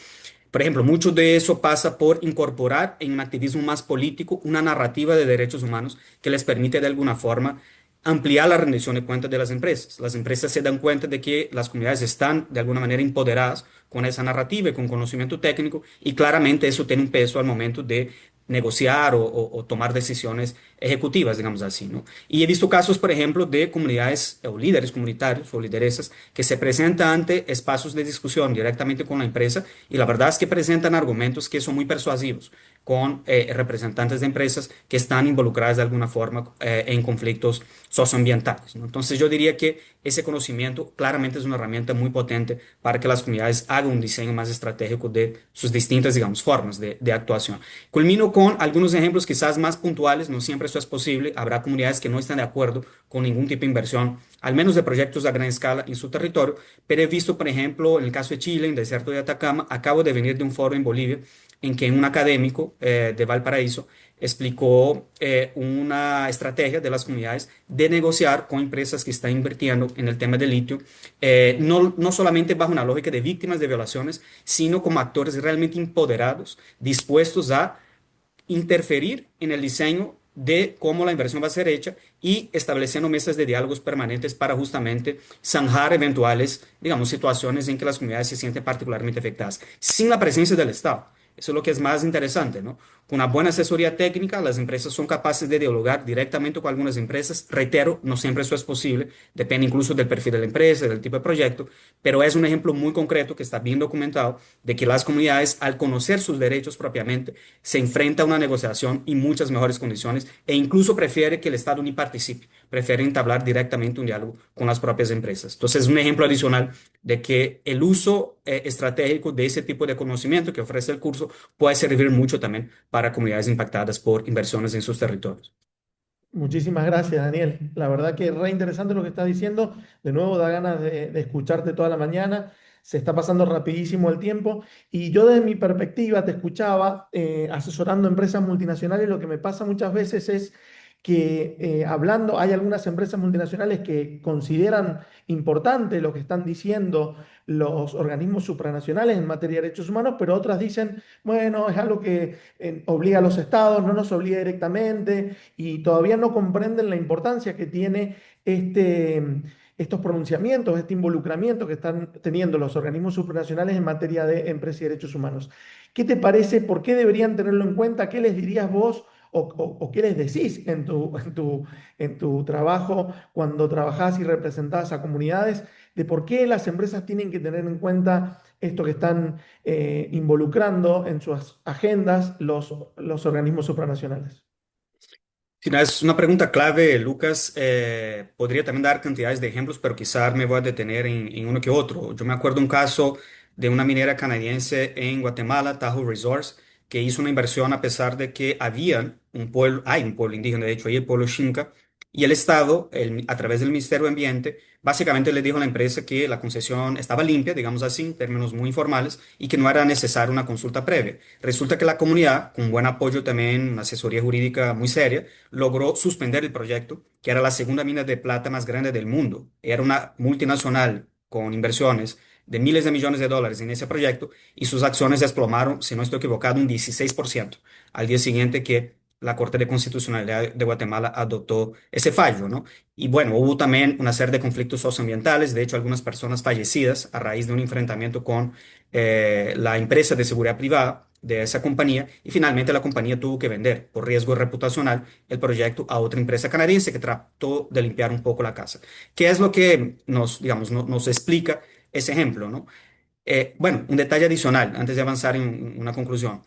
Por ejemplo, mucho de eso pasa por incorporar en un activismo más político una narrativa de derechos humanos que les permite de alguna forma ampliar la rendición de cuentas de las empresas. Las empresas se dan cuenta de que las comunidades están de alguna manera empoderadas con esa narrativa y con conocimiento técnico, y claramente eso tiene un peso al momento de negociar o tomar decisiones ejecutivas, digamos así, ¿no? Y he visto casos, por ejemplo, de comunidades o líderes comunitarios o lideresas que se presentan ante espacios de discusión directamente con la empresa, y la verdad es que presentan argumentos que son muy persuasivos, con representantes de empresas que están involucradas de alguna forma en conflictos socioambientales, ¿no? Entonces yo diría que ese conocimiento claramente es una herramienta muy potente para que las comunidades hagan un diseño más estratégico de sus distintas, digamos, formas de actuación. Culmino con algunos ejemplos quizás más puntuales, no siempre eso es posible, habrá comunidades que no están de acuerdo con ningún tipo de inversión, al menos de proyectos a gran escala en su territorio, pero he visto, por ejemplo, en el caso de Chile, en el desierto de Atacama, acabo de venir de un foro en Bolivia en que un académico de Valparaíso explicó una estrategia de las comunidades de negociar con empresas que están invirtiendo en el tema del litio, no solamente bajo una lógica de víctimas de violaciones, sino como actores realmente empoderados, dispuestos a interferir en el diseño de cómo la inversión va a ser hecha y estableciendo mesas de diálogos permanentes para justamente zanjar eventuales, digamos, situaciones en que las comunidades se sienten particularmente afectadas, sin la presencia del Estado. Eso es lo que es más interesante, ¿no? Con una buena asesoría técnica, las empresas son capaces de dialogar directamente con algunas empresas. Reitero, no siempre eso es posible, depende incluso del perfil de la empresa, del tipo de proyecto, pero es un ejemplo muy concreto que está bien documentado de que las comunidades, al conocer sus derechos propiamente, se enfrenta a una negociación y muchas mejores condiciones e incluso prefiere que el Estado ni participe, prefiere entablar directamente un diálogo con las propias empresas. Entonces, es un ejemplo adicional de que el uso estratégico de ese tipo de conocimiento que ofrece el curso puede servir mucho también para comunidades impactadas por inversiones en sus territorios. Muchísimas gracias, Daniel. La verdad que es re interesante lo que estás diciendo. De nuevo, da ganas de escucharte toda la mañana. Se está pasando rapidísimo el tiempo. Y yo desde mi perspectiva te escuchaba asesorando empresas multinacionales. Lo que me pasa muchas veces es que hablando, hay algunas empresas multinacionales que consideran importante lo que están diciendo los organismos supranacionales en materia de derechos humanos, pero otras dicen, bueno, es algo que obliga a los estados, no nos obliga directamente y todavía no comprenden la importancia que tiene estos pronunciamientos, este involucramiento que están teniendo los organismos supranacionales en materia de empresas y derechos humanos. ¿Qué te parece? ¿Por qué deberían tenerlo en cuenta? ¿Qué les dirías vos o qué les decís en tu trabajo cuando trabajás y representás a comunidades de por qué las empresas tienen que tener en cuenta esto que están involucrando en sus agendas los organismos supranacionales? Sí, no, es una pregunta clave, Lucas. Podría también dar cantidades de ejemplos, pero quizás me voy a detener en uno que otro. Yo me acuerdo un caso de una minera canadiense en Guatemala, Tahoe Resource, que hizo una inversión a pesar de que hay un pueblo indígena, de hecho, ahí el pueblo Xinca, y el Estado, a través del Ministerio de Ambiente, básicamente le dijo a la empresa que la concesión estaba limpia, digamos así, en términos muy informales, y que no era necesaria una consulta previa. Resulta que la comunidad, con buen apoyo también, una asesoría jurídica muy seria, logró suspender el proyecto, que era la segunda mina de plata más grande del mundo. Era una multinacional con inversiones de miles de millones de dólares en ese proyecto y sus acciones desplomaron, si no estoy equivocado, un 16% al día siguiente que la Corte de Constitucionalidad de Guatemala adoptó ese fallo, ¿no? Y bueno, hubo también una serie de conflictos socioambientales, de hecho, algunas personas fallecidas a raíz de un enfrentamiento con la empresa de seguridad privada de esa compañía y finalmente la compañía tuvo que vender por riesgo reputacional el proyecto a otra empresa canadiense que trató de limpiar un poco la casa. ¿Qué es lo que nos, digamos, nos explica ese ejemplo, ¿no? Bueno, un detalle adicional antes de avanzar en una conclusión.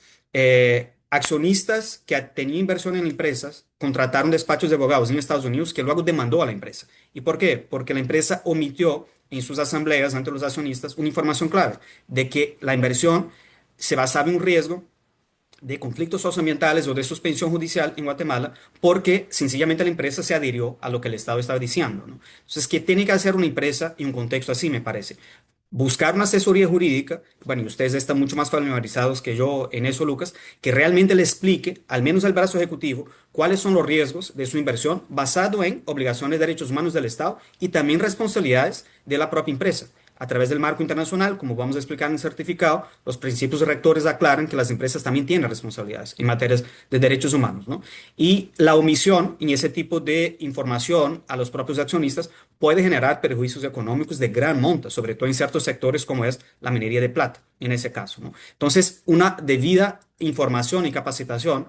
Accionistas que tenían inversión en empresas contrataron despachos de abogados en Estados Unidos que luego demandó a la empresa. ¿Y por qué? Porque la empresa omitió en sus asambleas ante los accionistas una información clave de que la inversión se basaba en un riesgo de conflictos socioambientales o de suspensión judicial en Guatemala porque sencillamente la empresa se adhirió a lo que el Estado estaba diciendo, ¿no? Entonces, ¿qué tiene que hacer una empresa en un contexto así, me parece? Buscar una asesoría jurídica, bueno, y ustedes están mucho más familiarizados que yo en eso, Lucas, que realmente le explique, al menos al brazo ejecutivo, cuáles son los riesgos de su inversión basado en obligaciones de derechos humanos del Estado y también responsabilidades de la propia empresa. A través del marco internacional, como vamos a explicar en el certificado, los principios rectores aclaran que las empresas también tienen responsabilidades en materias de derechos humanos, ¿no? Y la omisión en ese tipo de información a los propios accionistas puede generar perjuicios económicos de gran monta, sobre todo en ciertos sectores como es la minería de plata, en ese caso, ¿no? Entonces, una debida información y capacitación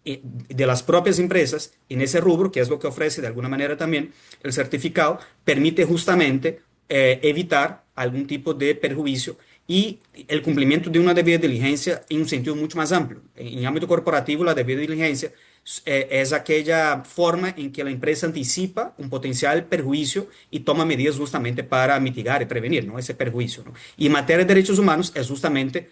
de las propias empresas en ese rubro, que es lo que ofrece de alguna manera también el certificado, permite justamente evitar algún tipo de perjuicio y el cumplimiento de una debida diligencia en un sentido mucho más amplio. En ámbito corporativo, la debida diligencia es aquella forma en que la empresa anticipa un potencial perjuicio y toma medidas justamente para mitigar y prevenir, ¿no?, ese perjuicio, ¿no? Y en materia de derechos humanos es justamente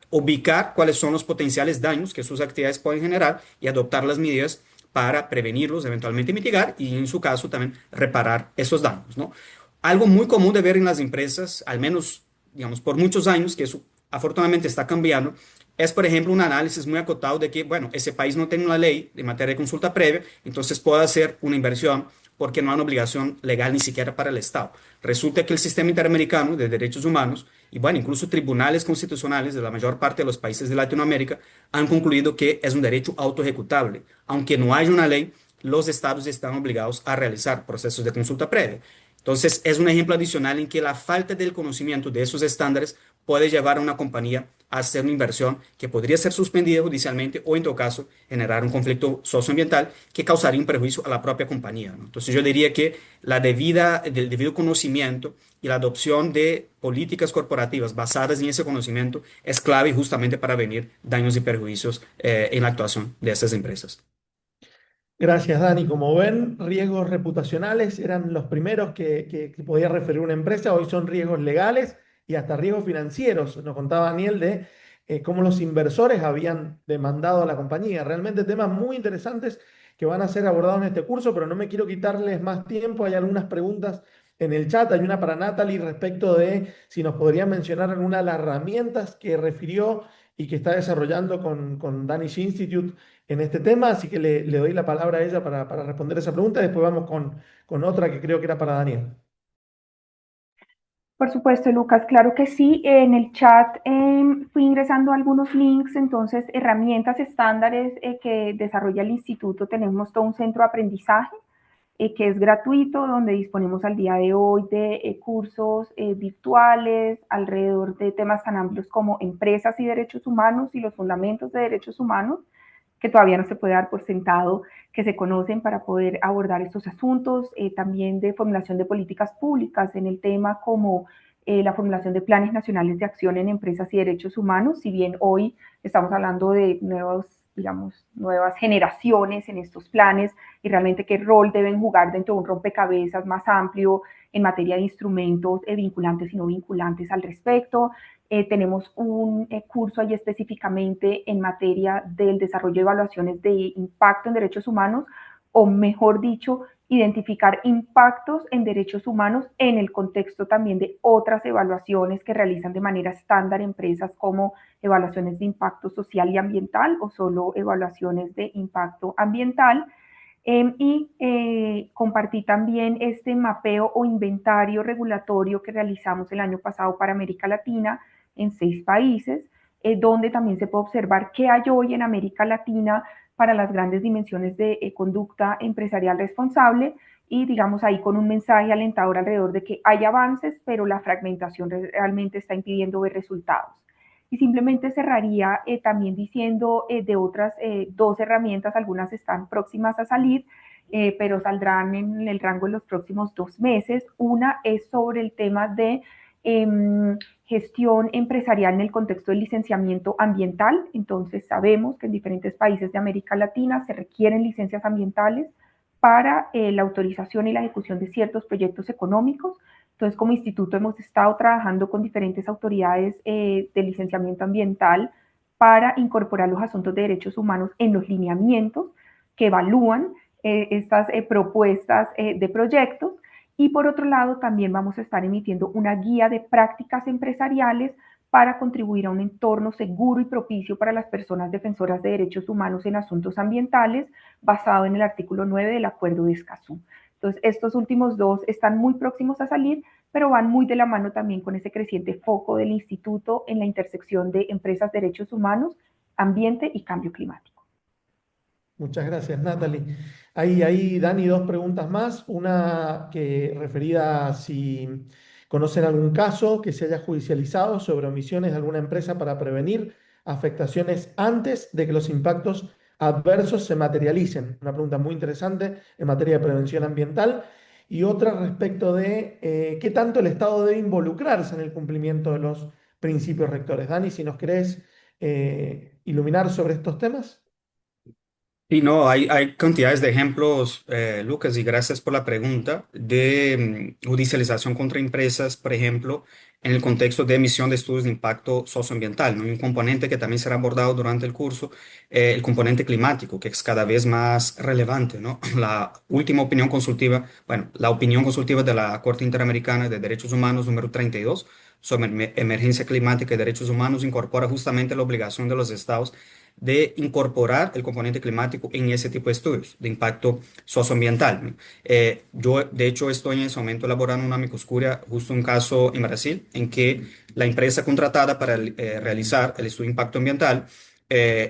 ubicar cuáles son los potenciales daños que sus actividades pueden generar y adoptar las medidas para prevenirlos, eventualmente mitigar y en su caso también reparar esos daños, ¿no? Algo muy común de ver en las empresas, al menos, digamos, por muchos años, que eso afortunadamente está cambiando, es, por ejemplo, un análisis muy acotado de que, bueno, ese país no tiene una ley de materia de consulta previa, entonces puede hacer una inversión porque no hay una obligación legal ni siquiera para el Estado. Resulta que el sistema interamericano de derechos humanos y, bueno, incluso tribunales constitucionales de la mayor parte de los países de Latinoamérica han concluido que es un derecho autoejecutable. Aunque no haya una ley, los estados están obligados a realizar procesos de consulta previa. Entonces, es un ejemplo adicional en que la falta del conocimiento de esos estándares puede llevar a una compañía a hacer una inversión que podría ser suspendida judicialmente o, en todo caso, generar un conflicto socioambiental que causaría un perjuicio a la propia compañía, ¿no? Entonces, yo diría que el debido conocimiento y la adopción de políticas corporativas basadas en ese conocimiento es clave justamente para prevenir daños y perjuicios en la actuación de estas empresas. Gracias, Dani. Como ven, riesgos reputacionales eran los primeros que podía referir una empresa. Hoy son riesgos legales y hasta riesgos financieros. Nos contaba Daniel de cómo los inversores habían demandado a la compañía. Realmente temas muy interesantes que van a ser abordados en este curso, pero no me quiero quitarles más tiempo. Hay algunas preguntas en el chat. Hay una para Natalie respecto de si nos podría mencionar alguna de las herramientas que refirió y que está desarrollando con Danish Institute en este tema, así que le doy la palabra a ella para responder esa pregunta y después vamos con otra que creo que era para Daniel. Por supuesto, Lucas, claro que sí. En el chat fui ingresando algunos links, entonces herramientas estándares que desarrolla el instituto. Tenemos todo un centro de aprendizaje que es gratuito, donde disponemos al día de hoy de cursos virtuales alrededor de temas tan amplios como empresas y derechos humanos y los fundamentos de derechos humanos, que todavía no se puede dar por sentado que se conocen para poder abordar estos asuntos, también de formulación de políticas públicas en el tema como la formulación de planes nacionales de acción en empresas y derechos humanos, si bien hoy estamos hablando de nuevas generaciones en estos planes y realmente qué rol deben jugar dentro de un rompecabezas más amplio en materia de instrumentos vinculantes y no vinculantes al respecto. Tenemos un curso ahí específicamente en materia del desarrollo de evaluaciones de impacto en derechos humanos, o mejor dicho, identificar impactos en derechos humanos en el contexto también de otras evaluaciones que realizan de manera estándar empresas como evaluaciones de impacto social y ambiental o solo evaluaciones de impacto ambiental. Compartí también este mapeo o inventario regulatorio que realizamos el año pasado para América Latina en 6 países, donde también se puede observar qué hay hoy en América Latina para las grandes dimensiones de conducta empresarial responsable y digamos ahí con un mensaje alentador alrededor de que hay avances, pero la fragmentación realmente está impidiendo ver resultados. Y simplemente cerraría también diciendo de otras 2 herramientas, algunas están próximas a salir, pero saldrán en el rango de los próximos 2 meses. Una es sobre el tema de gestión empresarial en el contexto del licenciamiento ambiental. Entonces sabemos que en diferentes países de América Latina se requieren licencias ambientales para la autorización y la ejecución de ciertos proyectos económicos. Entonces, como instituto hemos estado trabajando con diferentes autoridades de licenciamiento ambiental para incorporar los asuntos de derechos humanos en los lineamientos que evalúan estas propuestas de proyectos. Y por otro lado, también vamos a estar emitiendo una guía de prácticas empresariales para contribuir a un entorno seguro y propicio para las personas defensoras de derechos humanos en asuntos ambientales, basado en el artículo 9 del Acuerdo de Escazú. Entonces, estos últimos 2 están muy próximos a salir, pero van muy de la mano también con ese creciente foco del instituto en la intersección de empresas, derechos humanos, ambiente y cambio climático. Muchas gracias, Natalie. Ahí, Dani, 2 preguntas más. Una que referida a si conocen algún caso que se haya judicializado sobre omisiones de alguna empresa para prevenir afectaciones antes de que los impactos adversos se materialicen. Una pregunta muy interesante en materia de prevención ambiental. Y otra respecto de qué tanto el Estado debe involucrarse en el cumplimiento de los principios rectores. Dani, si nos querés iluminar sobre estos temas. Y no, hay cantidades de ejemplos, Lucas, y gracias por la pregunta, de judicialización contra empresas, por ejemplo, en el contexto de emisión de estudios de impacto socioambiental, ¿no? Y un componente que también será abordado durante el curso, el componente climático, que es cada vez más relevante, ¿no? La última opinión consultiva, bueno, la opinión consultiva de la Corte Interamericana de Derechos Humanos número 32 sobre emergencia climática y derechos humanos incorpora justamente la obligación de los estados de incorporar el componente climático en ese tipo de estudios de impacto socioambiental, ¿no? Yo, de hecho, estoy en ese momento elaborando una microscuria, justo un caso en Brasil, en que la empresa contratada para realizar el estudio de impacto ambiental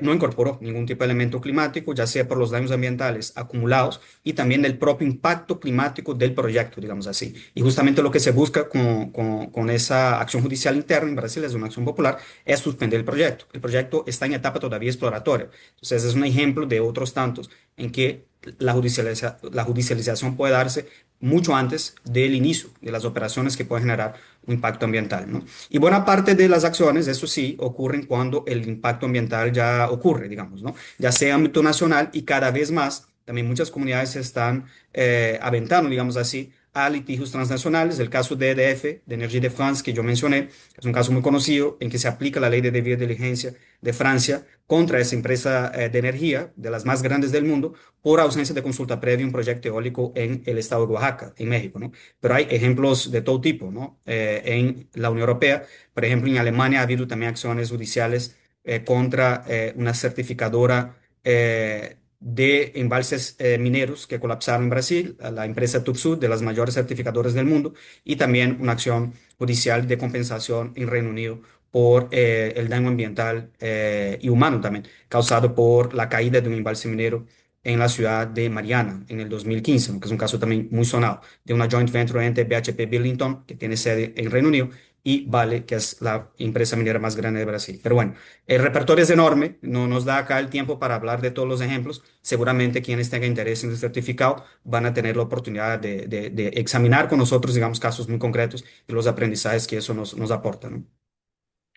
no incorporó ningún tipo de elemento climático, ya sea por los daños ambientales acumulados y también el propio impacto climático del proyecto, digamos así. Y justamente lo que se busca con esa acción judicial interna en Brasil, es una acción popular, es suspender el proyecto. El proyecto está en etapa todavía exploratoria. Entonces, es un ejemplo de otros tantos en que la judicialización puede darse mucho antes del inicio de las operaciones que pueden generar un impacto ambiental, ¿no? Y buena parte de las acciones, eso sí, ocurren cuando el impacto ambiental ya ocurre, digamos, ¿no? Ya sea en ámbito nacional y cada vez más, también muchas comunidades se están aventando, digamos así, a litigios transnacionales. El caso de EDF, de Energie de France, que yo mencioné, es un caso muy conocido en que se aplica la ley de debida diligencia de Francia contra esa empresa de energía, de las más grandes del mundo, por ausencia de consulta previa a un proyecto eólico en el estado de Oaxaca, en México, ¿no? Pero hay ejemplos de todo tipo, ¿no? En la Unión Europea, por ejemplo, en Alemania ha habido también acciones judiciales contra una certificadora de embalses mineros que colapsaron en Brasil, a la empresa Tuxud, de las mayores certificadoras del mundo, y también una acción judicial de compensación en Reino Unido por el daño ambiental y humano también, causado por la caída de un embalse minero en la ciudad de Mariana en el 2015, ¿no? Que es un caso también muy sonado, de una joint venture entre BHP Billiton, que tiene sede en Reino Unido, y Vale, que es la empresa minera más grande de Brasil. Pero bueno, el repertorio es enorme, no nos da acá el tiempo para hablar de todos los ejemplos. Seguramente quienes tengan interés en el certificado van a tener la oportunidad de examinar con nosotros, digamos, casos muy concretos y los aprendizajes que eso nos aporta, ¿no?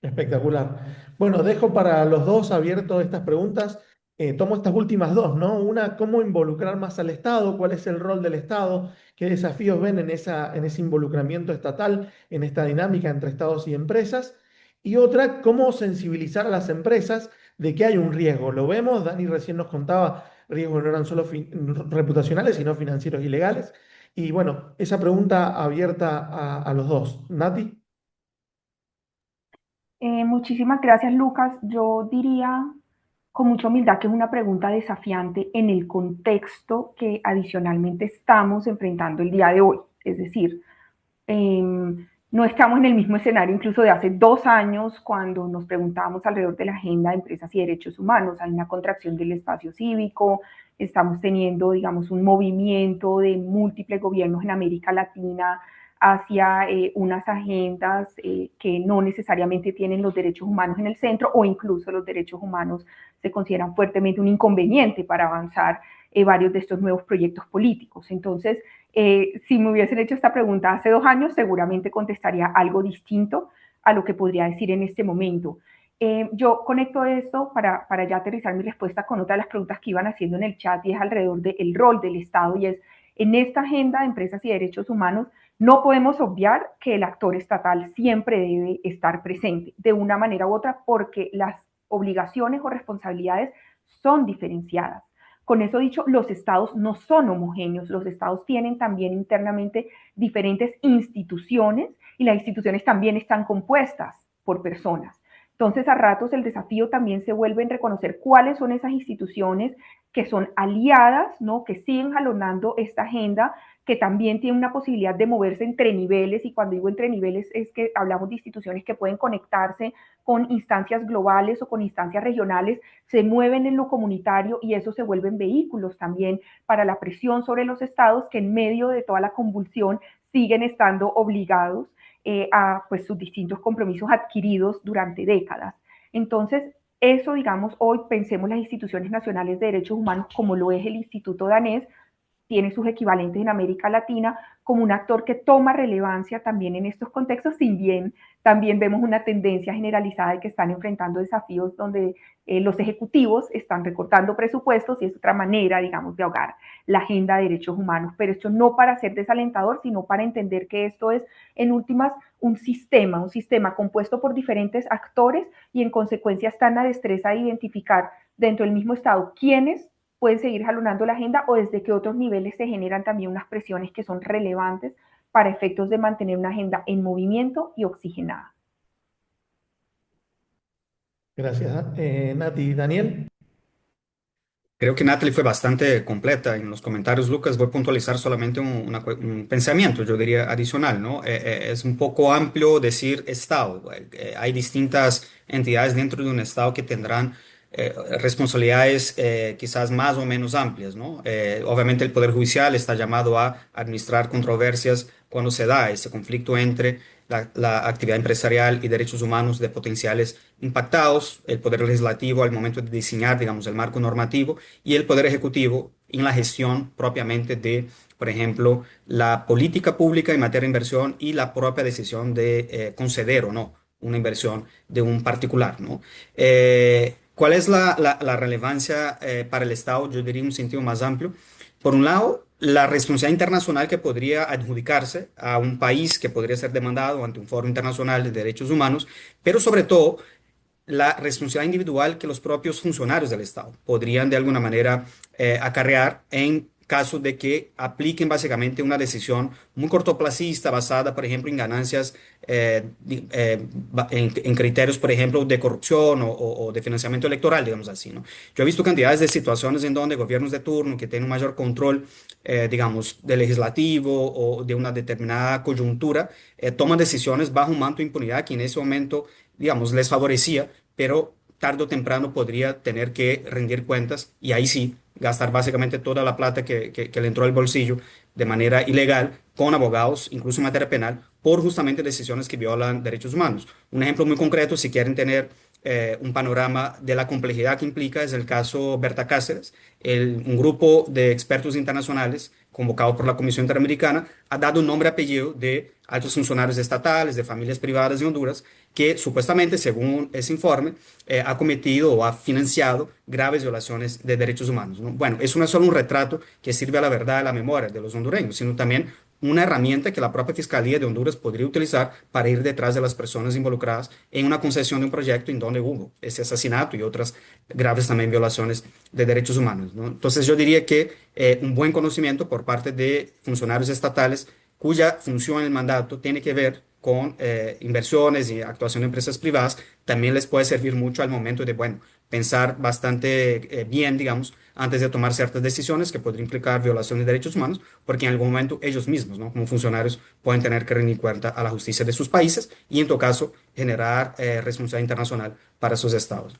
Espectacular. Bueno, dejo para los dos abiertos estas preguntas. Tomo estas últimas dos, ¿no? Una, ¿cómo involucrar más al Estado? ¿Cuál es el rol del Estado? ¿Qué desafíos ven en ese involucramiento estatal, en esta dinámica entre Estados y empresas? Y otra, ¿cómo sensibilizar a las empresas de que hay un riesgo? Lo vemos, Dani recién nos contaba, riesgos no eran solo reputacionales, sino financieros y legales. Y bueno, esa pregunta abierta a los dos. Nati. Muchísimas gracias, Lucas. Yo diría con mucha humildad que es una pregunta desafiante en el contexto que adicionalmente estamos enfrentando el día de hoy. Es decir, no estamos en el mismo escenario incluso de hace 2 años cuando nos preguntábamos alrededor de la agenda de empresas y derechos humanos. Hay una contracción del espacio cívico, estamos teniendo, digamos, un movimiento de múltiples gobiernos en América Latina hacia unas agendas que no necesariamente tienen los derechos humanos en el centro o incluso los derechos humanos se consideran fuertemente un inconveniente para avanzar varios de estos nuevos proyectos políticos. Entonces, si me hubiesen hecho esta pregunta hace 2 años, seguramente contestaría algo distinto a lo que podría decir en este momento. Yo conecto esto para ya aterrizar mi respuesta con otra de las preguntas que iban haciendo en el chat y es alrededor del rol del Estado y es en esta agenda de empresas y derechos humanos no podemos obviar que el actor estatal siempre debe estar presente de una manera u otra porque las obligaciones o responsabilidades son diferenciadas. Con eso dicho, los estados no son homogéneos, los estados tienen también internamente diferentes instituciones y las instituciones también están compuestas por personas. Entonces, a ratos el desafío también se vuelve en reconocer cuáles son esas instituciones que son aliadas, ¿no? Que siguen jalonando esta agenda, que también tiene una posibilidad de moverse entre niveles, y cuando digo entre niveles es que hablamos de instituciones que pueden conectarse con instancias globales o con instancias regionales, se mueven en lo comunitario y eso se vuelven vehículos también para la presión sobre los estados que en medio de toda la convulsión siguen estando obligados a pues, sus distintos compromisos adquiridos durante décadas. Entonces, eso, digamos, hoy pensemos las instituciones nacionales de derechos humanos como lo es el Instituto Danés, tiene sus equivalentes en América Latina, como un actor que toma relevancia también en estos contextos, si bien también vemos una tendencia generalizada de que están enfrentando desafíos donde los ejecutivos están recortando presupuestos y es otra manera, digamos, de ahogar la agenda de derechos humanos. Pero esto no para ser desalentador, sino para entender que esto es, en últimas, un sistema compuesto por diferentes actores y en consecuencia está en la destreza de identificar dentro del mismo Estado quiénes pueden seguir jalonando la agenda o desde qué otros niveles se generan también unas presiones que son relevantes para efectos de mantener una agenda en movimiento y oxigenada. Gracias, Nati. Daniel. Creo que Natalie fue bastante completa en los comentarios, Lucas. Voy a puntualizar solamente un pensamiento, yo diría adicional, ¿no? Es un poco amplio decir Estado. Hay distintas entidades dentro de un Estado que tendrán responsabilidades quizás más o menos amplias, ¿no? Obviamente el Poder Judicial está llamado a administrar controversias cuando se da ese conflicto entre la actividad empresarial y derechos humanos de potenciales impactados, el Poder Legislativo al momento de diseñar, digamos, el marco normativo y el Poder Ejecutivo en la gestión propiamente de, por ejemplo, la política pública en materia de inversión y la propia decisión de conceder o no una inversión de un particular, ¿no? ¿Cuál es la relevancia para el Estado? Yo diría en un sentido más amplio. Por un lado, la responsabilidad internacional que podría adjudicarse a un país que podría ser demandado ante un foro internacional de derechos humanos, pero sobre todo la responsabilidad individual que los propios funcionarios del Estado podrían de alguna manera acarrear en caso de que apliquen básicamente una decisión muy cortoplacista basada, por ejemplo, en ganancias, en criterios, por ejemplo, de corrupción o de financiamiento electoral, digamos así, ¿no? Yo he visto cantidades de situaciones en donde gobiernos de turno que tienen un mayor control, digamos, del legislativo o de una determinada coyuntura, toman decisiones bajo un manto de impunidad que en ese momento digamos, les favorecía, pero tarde o temprano podría tener que rendir cuentas y ahí sí gastar básicamente toda la plata que le entró al bolsillo de manera ilegal con abogados, incluso en materia penal, por justamente decisiones que violan derechos humanos. Un ejemplo muy concreto, si quieren tener un panorama de la complejidad que implica, es el caso Berta Cáceres. Un grupo de expertos internacionales convocado por la Comisión Interamericana ha dado un nombre y apellido de altos funcionarios estatales, de familias privadas de Honduras, que supuestamente, según ese informe, ha cometido o ha financiado graves violaciones de derechos humanos, ¿no? Bueno, eso no es solo un retrato que sirve a la verdad, a la memoria de los hondureños, sino también una herramienta que la propia Fiscalía de Honduras podría utilizar para ir detrás de las personas involucradas en una concesión de un proyecto en donde hubo ese asesinato y otras graves también violaciones de derechos humanos, ¿no? Entonces yo diría que un buen conocimiento por parte de funcionarios estatales cuya función en el mandato tiene que ver con inversiones y actuación de empresas privadas, también les puede servir mucho al momento de, bueno, pensar bastante bien, digamos, antes de tomar ciertas decisiones que podrían implicar violaciones de derechos humanos, porque en algún momento ellos mismos, ¿no? Como funcionarios, pueden tener que rendir cuenta a la justicia de sus países y, en todo caso, generar responsabilidad internacional para sus estados.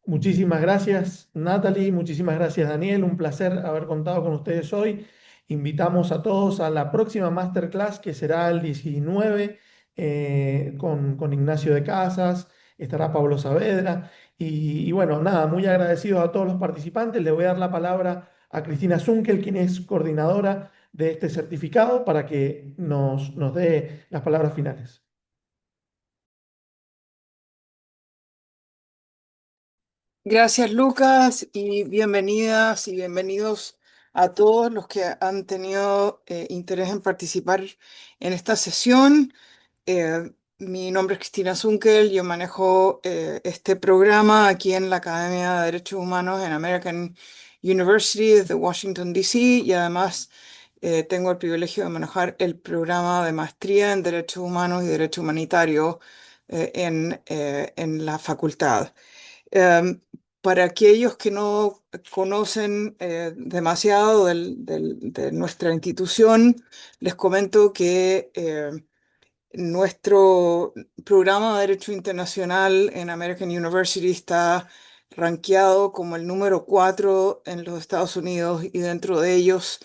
Muchísimas gracias, Natalie. Muchísimas gracias, Daniel. Un placer haber contado con ustedes hoy. Invitamos a todos a la próxima masterclass que será el 19 con Ignacio de Casas. Estará Pablo Saavedra. Y bueno, nada, muy agradecidos a todos los participantes. Le voy a dar la palabra a Cristina Zunkel, quien es coordinadora de este certificado, para que nos dé las palabras finales. Gracias, Lucas, y bienvenidas y bienvenidos a todos los que han tenido interés en participar en esta sesión. Mi nombre es Cristina Zunkel, yo manejo este programa aquí en la Academia de Derechos Humanos en American University de Washington, D.C. y además tengo el privilegio de manejar el programa de maestría en Derechos Humanos y Derecho Humanitario en la facultad. Para aquellos que no conocen demasiado de nuestra institución, les comento que nuestro programa de Derecho Internacional en American University está rankeado como el número 4 en los Estados Unidos y dentro de ellos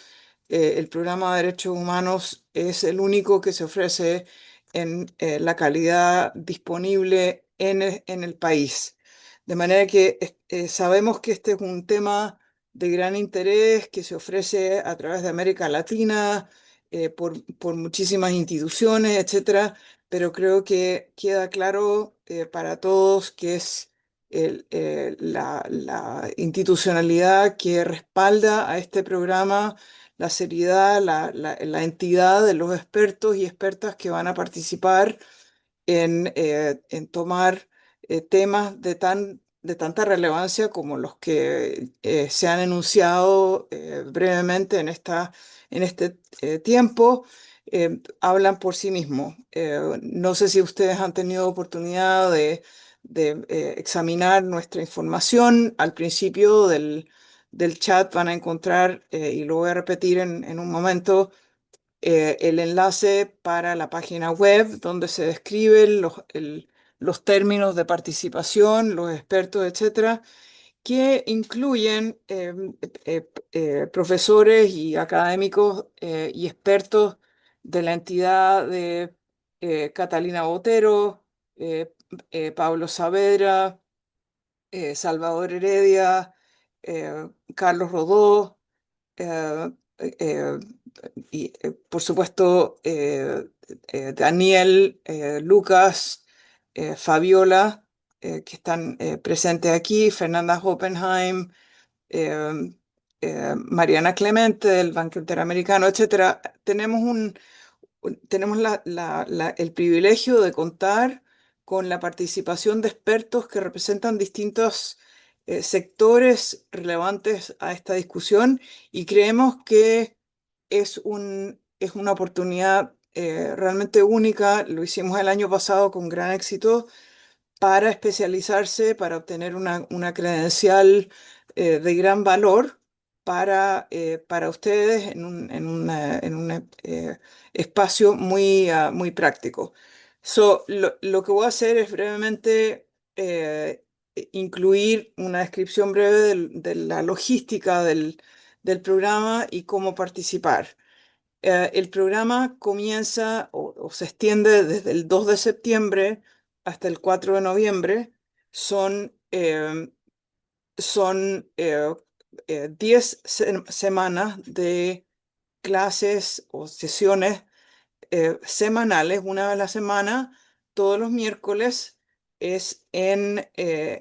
el programa de Derechos Humanos es el único que se ofrece en la calidad disponible en el país. De manera que sabemos que este es un tema de gran interés que se ofrece a través de América Latina por muchísimas instituciones, etcétera, pero creo que queda claro para todos que es la institucionalidad que respalda a este programa, la seriedad, la entidad de los expertos y expertas que van a participar en tomar temas de tanta relevancia como los que se han enunciado brevemente en este tiempo. Hablan por sí mismos. No sé si ustedes han tenido oportunidad de examinar nuestra información. Al principio del chat van a encontrar, y lo voy a repetir en un momento, el enlace para la página web donde se describen los términos de participación, los expertos, etcétera, que incluyen profesores y académicos y expertos de la entidad de Catalina Botero, eh, Pablo Saavedra, Salvador Heredia, Carlos Rodó, eh, eh, y por supuesto Daniel, Lucas, Fabiola, que están presentes aquí, Fernanda Hoppenheim, eh, Mariana Clemente del Banco Interamericano, etcétera. Tenemos el privilegio de contar con la participación de expertos que representan distintos sectores relevantes a esta discusión y creemos que es una oportunidad realmente única. Lo hicimos el año pasado con gran éxito para especializarse, para obtener una credencial de gran valor para ustedes en un espacio muy práctico. Lo que voy a hacer es brevemente incluir una descripción breve de la logística del programa y cómo participar. El programa comienza o se extiende desde el 2 de septiembre hasta el 4 de noviembre. Son, son 10 semanas de clases o sesiones semanales, una vez a la semana, todos los miércoles. Es en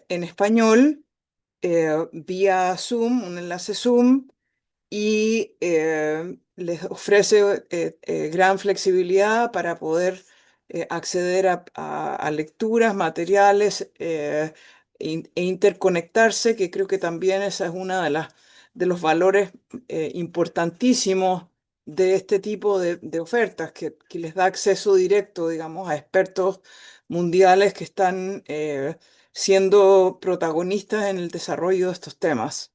español, vía Zoom, un enlace Zoom, y les ofrece gran flexibilidad para poder acceder a lecturas, materiales e interconectarse, que creo que también esa es una de los valores importantísimos de este tipo de ofertas, que les da acceso directo, digamos, a expertos mundiales que están siendo protagonistas en el desarrollo de estos temas.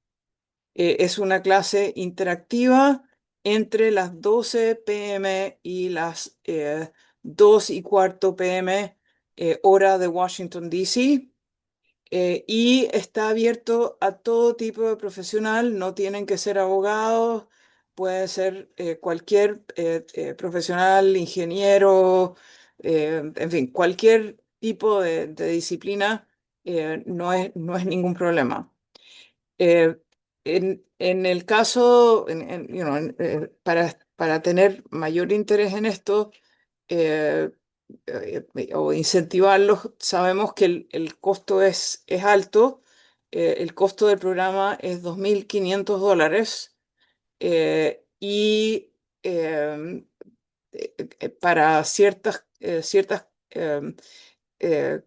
Es una clase interactiva entre las 12 p.m. y las 2:15 p.m. Hora de Washington, D.C. Y está abierto a todo tipo de profesional, no tienen que ser abogados, puede ser cualquier profesional, ingeniero, en fin, cualquier tipo de disciplina, no es ningún problema. Eh, en el caso, para tener mayor interés en esto eh, o incentivarlos, sabemos que el costo es alto. El costo del programa es $2.500 y para ciertas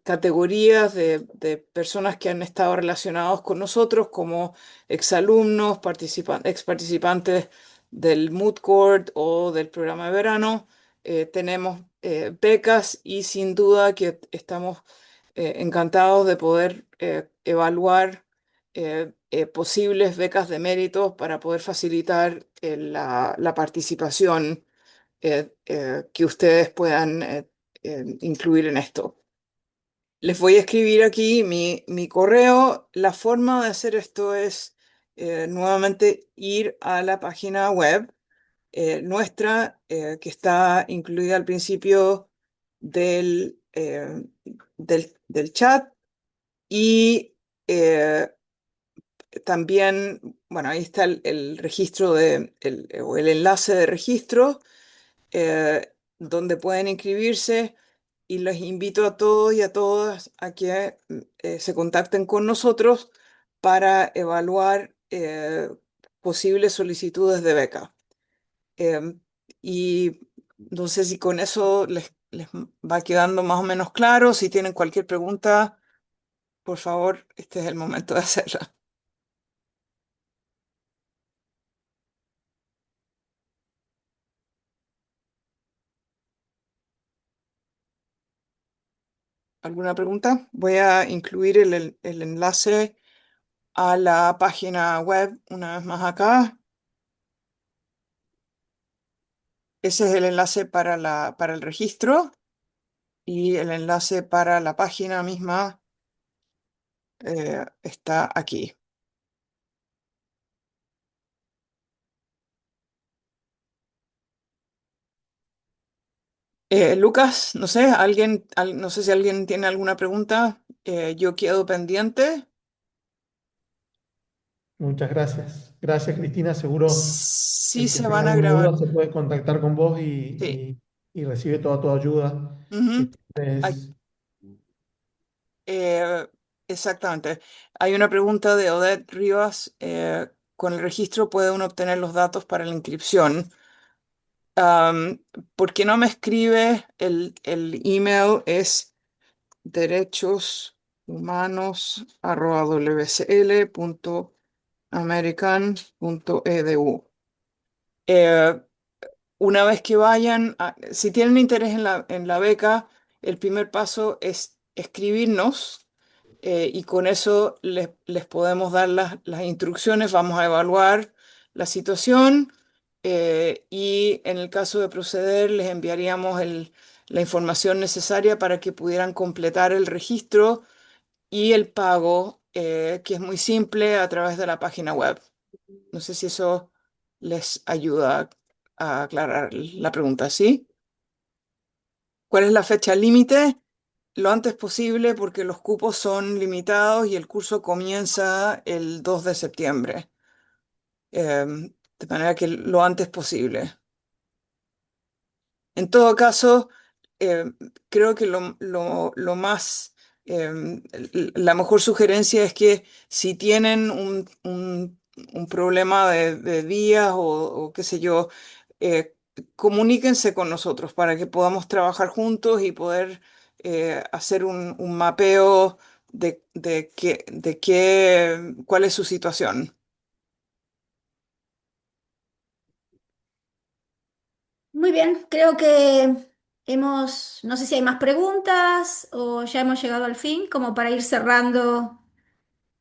categorías de personas que han estado relacionados con nosotros, como exalumnos, ex participantes del Moot Court o del programa de verano. Tenemos becas y sin duda que estamos encantados de poder evaluar posibles becas de mérito para poder facilitar la participación que ustedes puedan incluir en esto. Les voy a escribir aquí mi correo. La forma de hacer esto es nuevamente ir a la página web nuestra, que está incluida al principio del chat, y también bueno, ahí está el registro o el enlace de registro donde pueden inscribirse y les invito a todos y a todas a que se contacten con nosotros para evaluar posibles solicitudes de beca. Em, y no sé si con eso les va quedando más o menos claro. Si tienen cualquier pregunta, por favor, este es el momento de hacerla. ¿Alguna pregunta? Voy a incluir el enlace a la página web una vez más acá. Ese es el enlace para el registro y el enlace para la página misma está aquí. Lucas, no sé, no sé si alguien tiene alguna pregunta. Yo quedo pendiente. Muchas gracias. Gracias, Cristina. Seguro Sí el que se tenga van a alguna grabar. duda se puede contactar con vos Sí. y recibe toda tu ayuda. Ujú. Este Ay, es eh, exactamente. Hay una pregunta de Odette Rivas. ¿Con el registro puede uno obtener los datos para la inscripción? ¿Por qué no me escribe el email? Es derechoshumanos@wcl.american.edu. Eh, una vez que vayan, si tienen interés en la beca, el primer paso es escribirnos y con eso les podemos dar las instrucciones, vamos a evaluar la situación y en el caso de proceder les enviaríamos la información necesaria para que pudieran completar el registro y el pago, que es muy simple a través de la página web. No sé si eso les ayuda a aclarar la pregunta, ¿sí? ¿Cuál es la fecha límite? Lo antes posible porque los cupos son limitados y el curso comienza el 2 de septiembre. De manera que lo antes posible. En todo caso, eh, creo que lo más, la mejor sugerencia es que si tienen un problema de días o qué sé yo, eh, comuníquense con nosotros para que podamos trabajar juntos y poder hacer un mapeo cuál es su situación. Muy bien, creo que no sé si hay más preguntas o ya hemos llegado al fin, como para ir cerrando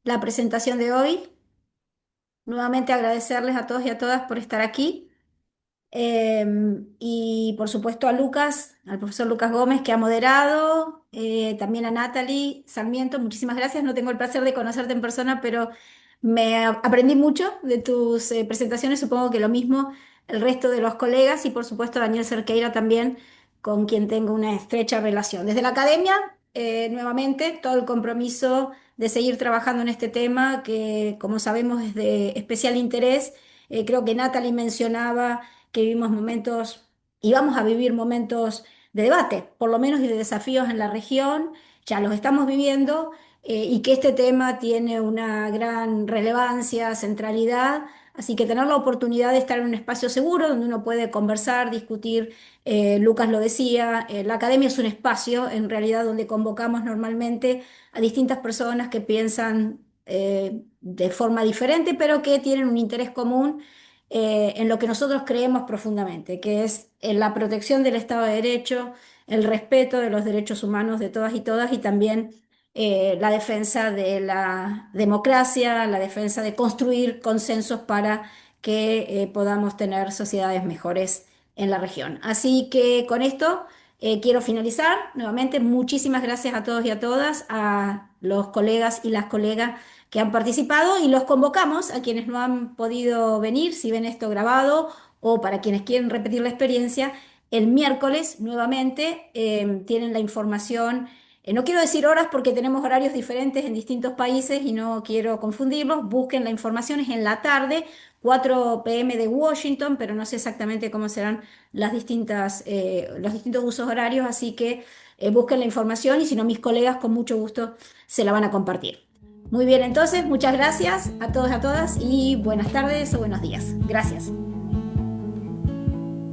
la presentación de hoy. Nuevamente agradecerles a todos y a todas por estar aquí. Y por supuesto a Lucas, al profesor Lucas Gómez, que ha moderado, también a Natalie Sarmiento, muchísimas gracias. No tengo el placer de conocerte en persona, pero aprendí mucho de tus presentaciones, supongo que lo mismo el resto de los colegas y por supuesto Daniel Cerqueira también, con quien tengo una estrecha relación. Desde la academia, nuevamente, todo el compromiso de seguir trabajando en este tema, que como sabemos es de especial interés. Creo que Natalie mencionaba que vivimos momentos y vamos a vivir momentos de debate, por lo menos y de desafíos en la región, ya los estamos viviendo y que este tema tiene una gran relevancia, centralidad, así que tener la oportunidad de estar en un espacio seguro donde uno puede conversar, discutir, Lucas lo decía, la academia es un espacio en realidad donde convocamos normalmente a distintas personas que piensan de forma diferente, pero que tienen un interés común en lo que nosotros creemos profundamente, que es en la protección del Estado de Derecho, el respeto de los derechos humanos de todas y también la defensa de la democracia, la defensa de construir consensos para que podamos tener sociedades mejores en la región. Así que con esto quiero finalizar. Nuevamente, muchísimas gracias a todos y a todas, a los colegas y las colegas que han participado y los convocamos a quienes no han podido venir, si ven esto grabado o para quienes quieren repetir la experiencia, el miércoles nuevamente tienen la información No quiero decir horas porque tenemos horarios diferentes en distintos países y no quiero confundirlos. Busquen la información, es en la tarde, 4 p.m. de Washington, pero no sé exactamente cómo serán los distintos usos horarios, así que busquen la información y si no, mis colegas con mucho gusto se la van a compartir. Muy bien, entonces, muchas gracias a todos y a todas y buenas tardes o buenos días. Gracias.